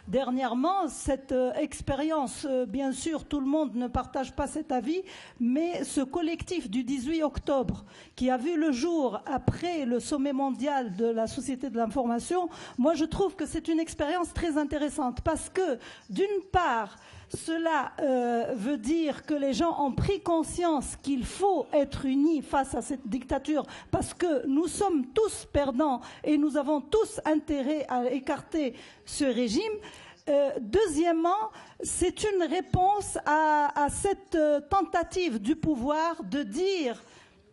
[SPEAKER 2] dernièrement cette expérience. Bien sûr, tout le monde ne partage pas cet avis, mais ce collectif du 18 octobre, qui a vu le jour après le sommet mondial de la société de l'information, moi je trouve que c'est une expérience très intéressante parce que, d'une part, cela veut dire que les gens ont pris conscience qu'il faut être unis face à cette dictature parce que nous sommes tous perdants et nous avons tous intérêt à écarter ce régime. Deuxièmement, c'est une réponse à cette tentative du pouvoir de dire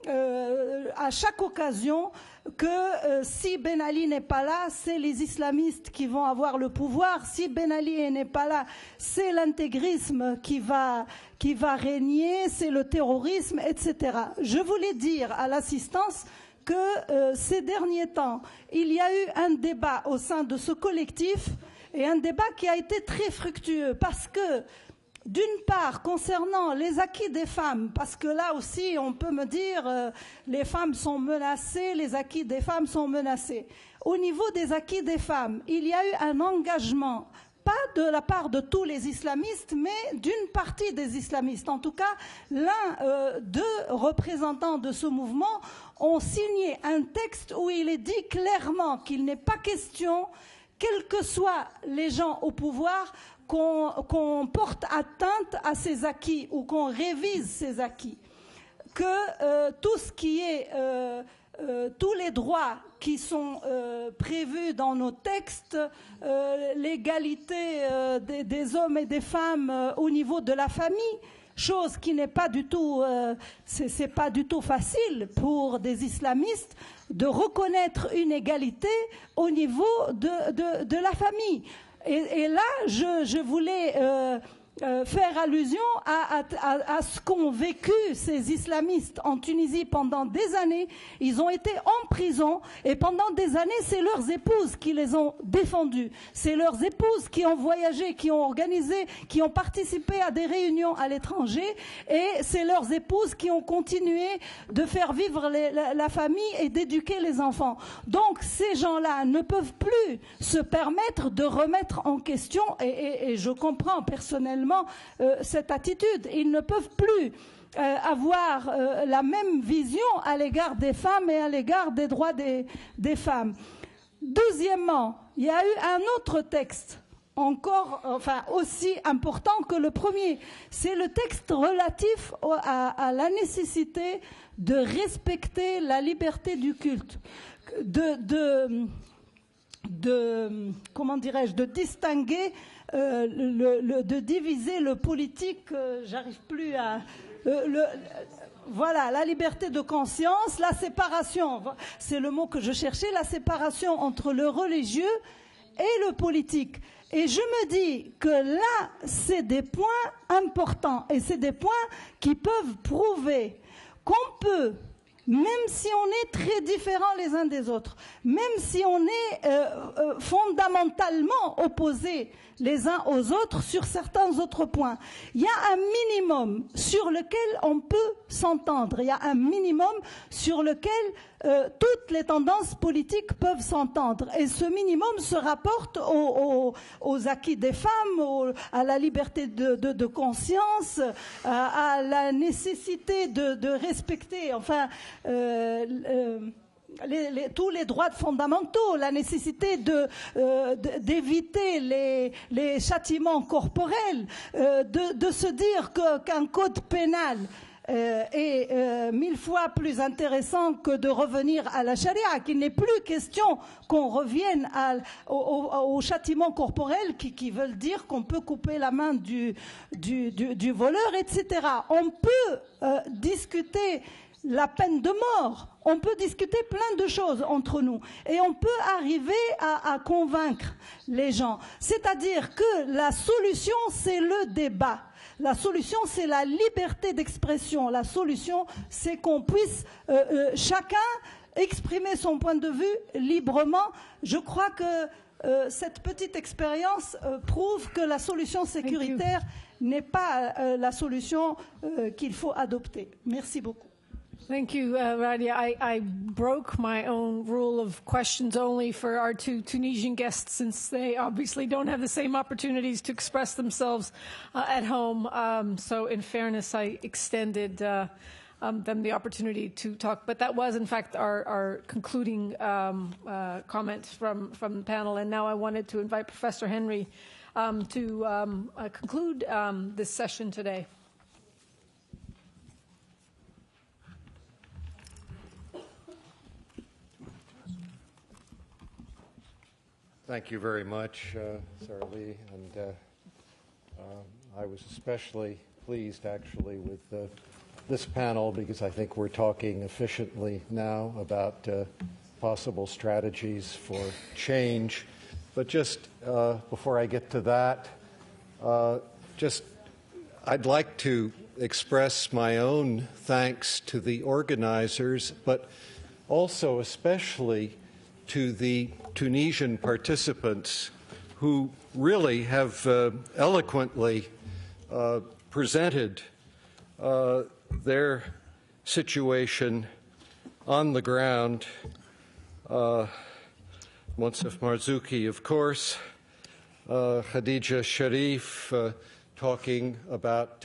[SPEAKER 2] à chaque occasion que si Ben Ali n'est pas là, c'est les islamistes qui vont avoir le pouvoir. Si Ben Ali n'est pas là, c'est l'intégrisme qui va régner, c'est le terrorisme, etc. Je voulais dire à l'assistance que ces derniers temps, il y a eu un débat au sein de ce collectif et un débat qui a été très fructueux parce que d'une part, concernant les acquis des femmes, parce que là aussi, on peut me dire les femmes sont menacées, les acquis des femmes sont menacés. Au niveau des acquis des femmes, il y a eu un engagement, pas de la part de tous les islamistes, mais d'une partie des islamistes. En tout cas, deux représentants de ce mouvement ont signé un texte où il est dit clairement qu'il n'est pas question, quels que soient les gens au pouvoir, qu'on porte atteinte à ces acquis ou qu'on révise ces acquis, que tout ce qui est tous les droits qui sont prévus dans nos textes, l'égalité des hommes et des femmes au niveau de la famille, chose qui n'est pas du tout, c'est pas du tout facile pour des islamistes de reconnaître une égalité au niveau de la famille. Et là, je voulais faire allusion à ce qu'ont vécu ces islamistes en Tunisie pendant des années. Ils ont été en prison et pendant des années, c'est leurs épouses qui les ont défendus. C'est leurs épouses qui ont voyagé, qui ont organisé, qui ont participé à des réunions à l'étranger et c'est leurs épouses qui ont continué de faire vivre la famille et d'éduquer les enfants. Donc ces gens-là ne peuvent plus se permettre de remettre en question et je comprends personnellement cette attitude. Ils ne peuvent plus avoir la même vision à l'égard des femmes et à l'égard des droits des femmes. Deuxièmement, il y a eu un autre texte encore, enfin aussi important que le premier. C'est le texte relatif à la nécessité de respecter la liberté du culte, comment dirais-je, de distinguer, de diviser le politique, j'arrive plus à... voilà, la liberté de conscience, la séparation, c'est le mot que je cherchais, la séparation entre le religieux et le politique. Et je me dis que là, c'est des points importants et c'est des points qui peuvent prouver qu'on peut, même si on est très différents les uns des autres, même si on est fondamentalement opposés les uns aux autres sur certains autres points, il y a un minimum sur lequel on peut s'entendre, il y a un minimum sur lequel toutes les tendances politiques peuvent s'entendre. Et ce minimum se rapporte aux acquis des femmes, à la liberté de conscience, à la nécessité de respecter, enfin, tous les droits fondamentaux, la nécessité d'éviter les châtiments corporels, de se dire qu'un code pénal est 1000 fois plus intéressant que de revenir à la charia, qu'il n'est plus question qu'on revienne au châtiment corporel qui veulent dire qu'on peut couper la main du voleur, etc. On peut discuter la peine de mort. On peut discuter plein de choses entre nous et on peut arriver à convaincre les gens. C'est-à-dire que la solution, c'est le débat. La solution, c'est la liberté d'expression. La solution, c'est qu'on puisse chacun exprimer son point de vue librement. Je crois que cette petite expérience prouve que la solution sécuritaire n'est pas la solution qu'il faut adopter. Merci beaucoup.
[SPEAKER 4] Thank you, Radia. I broke my own rule of questions only for our two Tunisian guests, since they obviously don't have the same opportunities to express themselves at home. So in fairness, I extended them the opportunity to talk. But that was, in fact, our concluding comment from the panel. And now I wanted to invite Professor Henry to conclude this session today.
[SPEAKER 16] Thank you very much, Sarah Lee, and I was especially pleased, actually, with this panel because I think we're talking efficiently now about possible strategies for change. But just before I get to that, I'd like to express my own thanks to the organizers, but also especially to the Tunisian participants who really have eloquently presented their situation on the ground. Monsef Marzouki, of course, Khadija Sharif talking about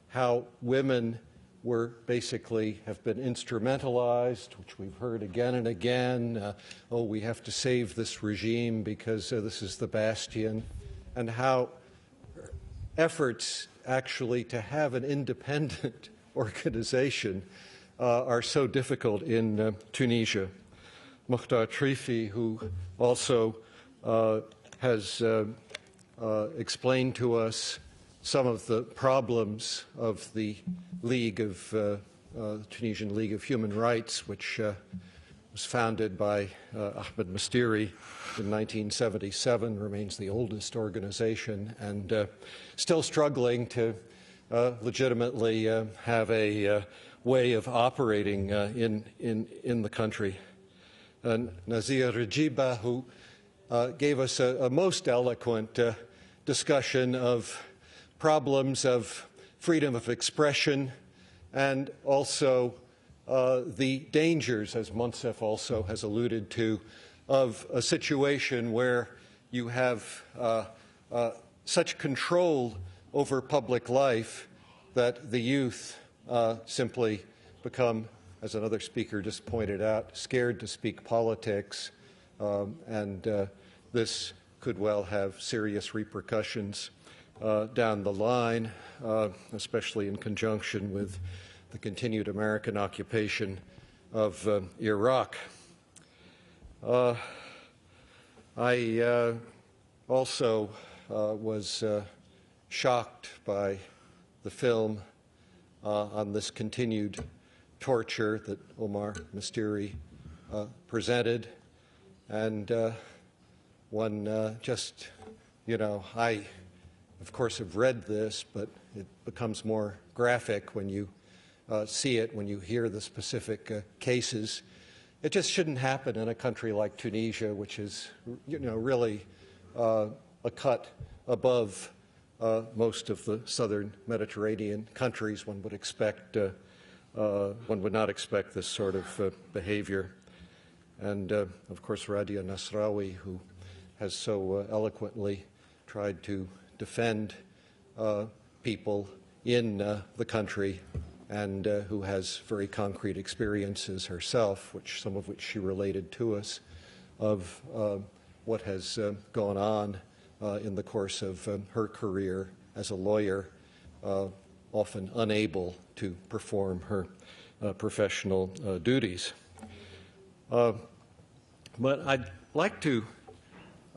[SPEAKER 16] how women were basically have been instrumentalized, which we've heard again and again. Oh, we have to save this regime because this is the bastion, and how efforts actually to have an independent organization are so difficult in Tunisia. Mukhtar Trifi, who also has explained to us some of the problems of the League of Tunisian League of Human Rights, which was founded by Ahmed Mastiri in 1977, remains the oldest organization, and still struggling to legitimately have a way of operating in the country. And Nazia Rajiba, who gave us a most eloquent discussion of problems of freedom of expression and also the dangers, as Monsef also has alluded to, of a situation where you have such control over public life that the youth simply become, as another speaker just pointed out, scared to speak politics, and this could well have serious repercussions down the line, especially in conjunction with the continued American occupation of Iraq. I also was shocked by the film on this continued torture that Omar Mastiri presented, and one just, I of course have read this, but it becomes more graphic when you see it, when you hear the specific cases. It just shouldn't happen in a country like Tunisia, which is, really a cut above most of the southern Mediterranean countries. One would expect, one would not expect this sort of behavior. And of course, Radia Nasraoui, who has so eloquently tried to defend people in the country, and who has very concrete experiences herself, some of which she related to us, of what has gone on in the course of her career as a lawyer, often unable to perform her professional duties. But I'd like to,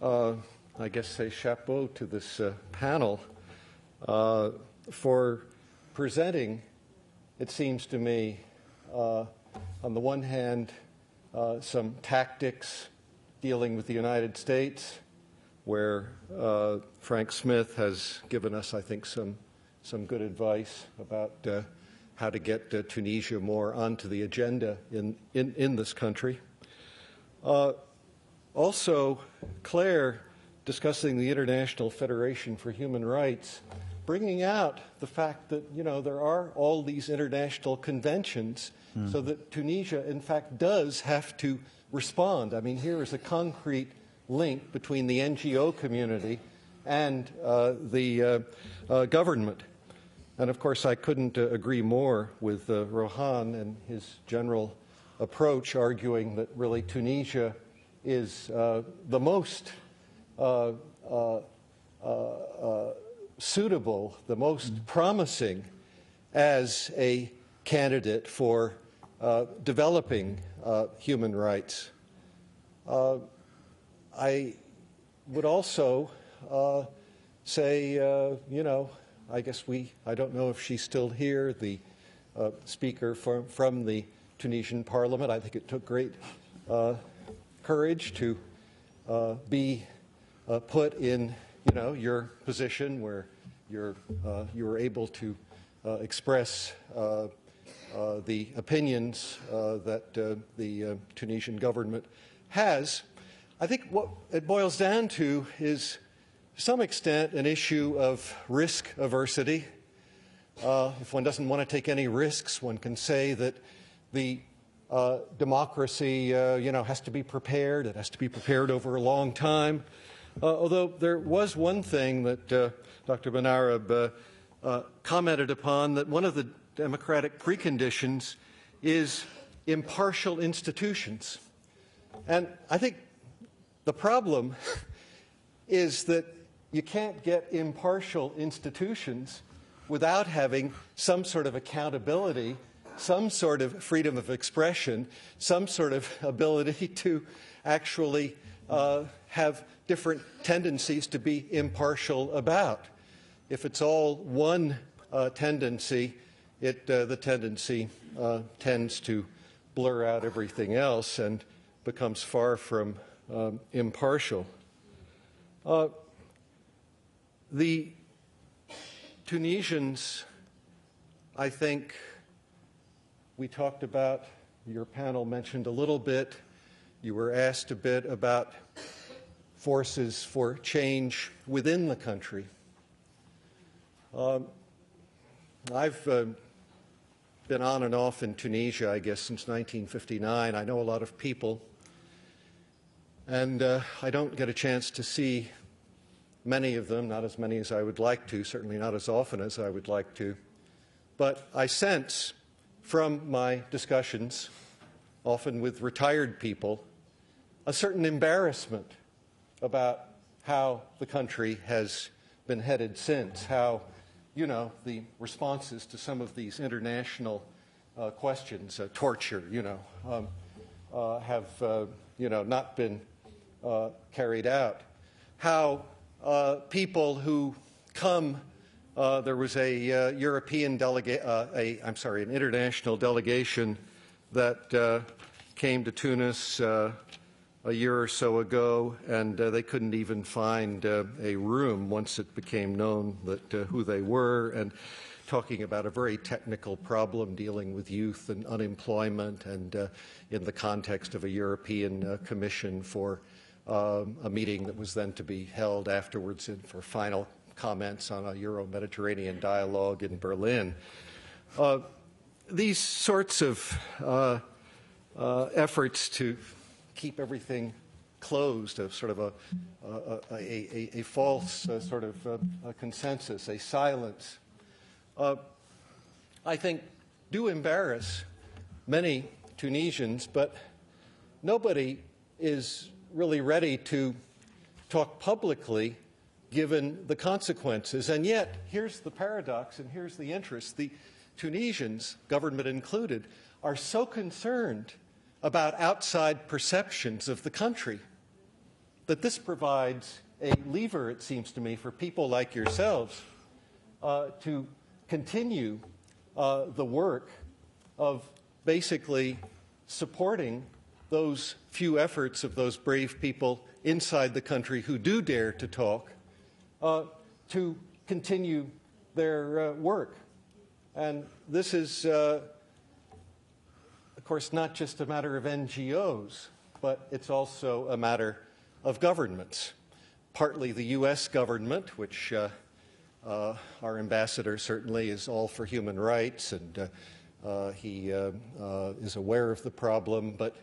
[SPEAKER 16] I guess, say chapeau to this panel for presenting, it seems to me, on the one hand, some tactics dealing with the United States, where Frank Smith has given us, I think, some good advice about how to get Tunisia more onto the agenda in this country. Also, Claire, discussing the International Federation for Human Rights, bringing out the fact that, you know, there are all these international conventions, so that Tunisia, in fact, does have to respond. I mean, here is a concrete link between the NGO community and the government. And, of course, I couldn't agree more with Rohan and his general approach, arguing that really Tunisia is the most suitable, the most promising as a candidate for developing human rights. I would also say, you know, I guess I don't know if she's still here, the speaker from the Tunisian parliament. I think it took great courage to be put in, you know, your position where you were able to express the opinions that the Tunisian government has. I think what it boils down to is, to some extent, an issue of risk aversity. If one doesn't want to take any risks, one can say that the democracy, you know, has to be prepared. It has to be prepared over a long time. Although there was one thing that Dr. Benarab commented upon, that one of the democratic preconditions is impartial institutions. And I think the problem is that you can't get impartial institutions without having some sort of accountability, some sort of freedom of expression, some sort of ability to actually have different tendencies to be impartial about. If it's all one tendency, the tendency tends to blur out everything else and becomes far from impartial. The Tunisians, I think, we talked about, your panel mentioned a little bit, you were asked a bit about forces for change within the country. I've been on and off in Tunisia, I guess, since 1959. I know a lot of people, and I don't get a chance to see many of them, not as many as I would like to, certainly not as often as I would like to. But I sense from my discussions, often with retired people, a certain embarrassment about how the country has been headed since, how, you know, the responses to some of these international questions, torture, you know, have, you know, not been carried out. How people who come, there was a European delegate, an international delegation that came to Tunis a year or so ago, and they couldn't even find a room once it became known that who they were, and talking about a very technical problem dealing with youth and unemployment, and in the context of a European Commission for a meeting that was then to be held afterwards for final comments on a Euro-Mediterranean dialogue in Berlin. These sorts of efforts to keep everything closed, a sort of a false sort of a consensus, a silence, I think do embarrass many Tunisians, but nobody is really ready to talk publicly given the consequences. And yet, here's the paradox and here's the interest. The Tunisians, government included, are so concerned about outside perceptions of the country that this provides a lever, it seems to me, for people like yourselves to continue the work of basically supporting those few efforts of those brave people inside the country who do dare to talk to continue their work. And this is, of course, not just a matter of NGOs, but it's also a matter of governments. Partly the U.S. government, which our ambassador certainly is all for human rights, and he is aware of the problem, but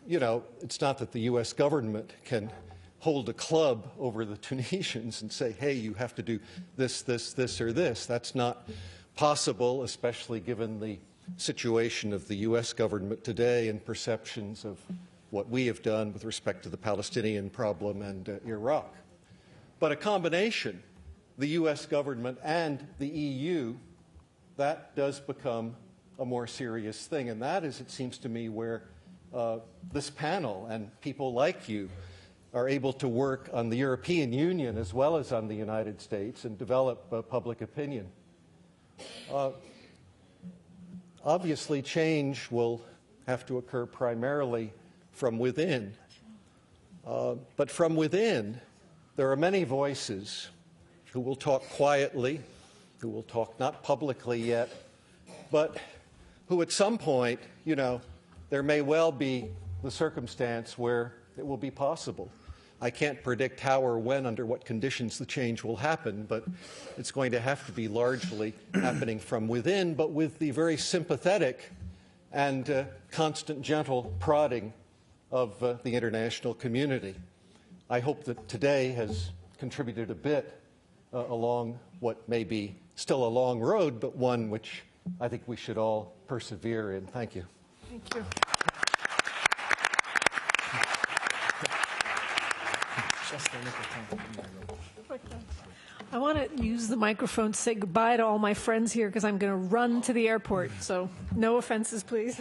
[SPEAKER 16] you know, it's not that the U.S. government can hold a club over the Tunisians and say, hey, you have to do this, this, this, or this. That's not possible, especially given the situation of the U.S. government today and perceptions of what we have done with respect to the Palestinian problem and Iraq. But a combination, the U.S. government and the EU, that does become a more serious thing. And that is, it seems to me, where this panel and people like you are able to work on the European Union as well as on the United States and develop public opinion. Obviously, change will have to occur primarily from within. But from within, there are many voices who will talk quietly, who will talk not publicly yet, but who at some point, you know, there may well be the circumstance where it will be possible. I can't predict how or when, under what conditions the change will happen, but it's going to have to be largely happening from within, but with the very sympathetic and constant gentle prodding of the international community. I hope that today has contributed a bit along what may be still a long road, but one which I think we should all persevere in. Thank you.
[SPEAKER 4] Thank you. I want to use the microphone to say goodbye to all my friends here because I'm going to run to the airport, so no offenses, please.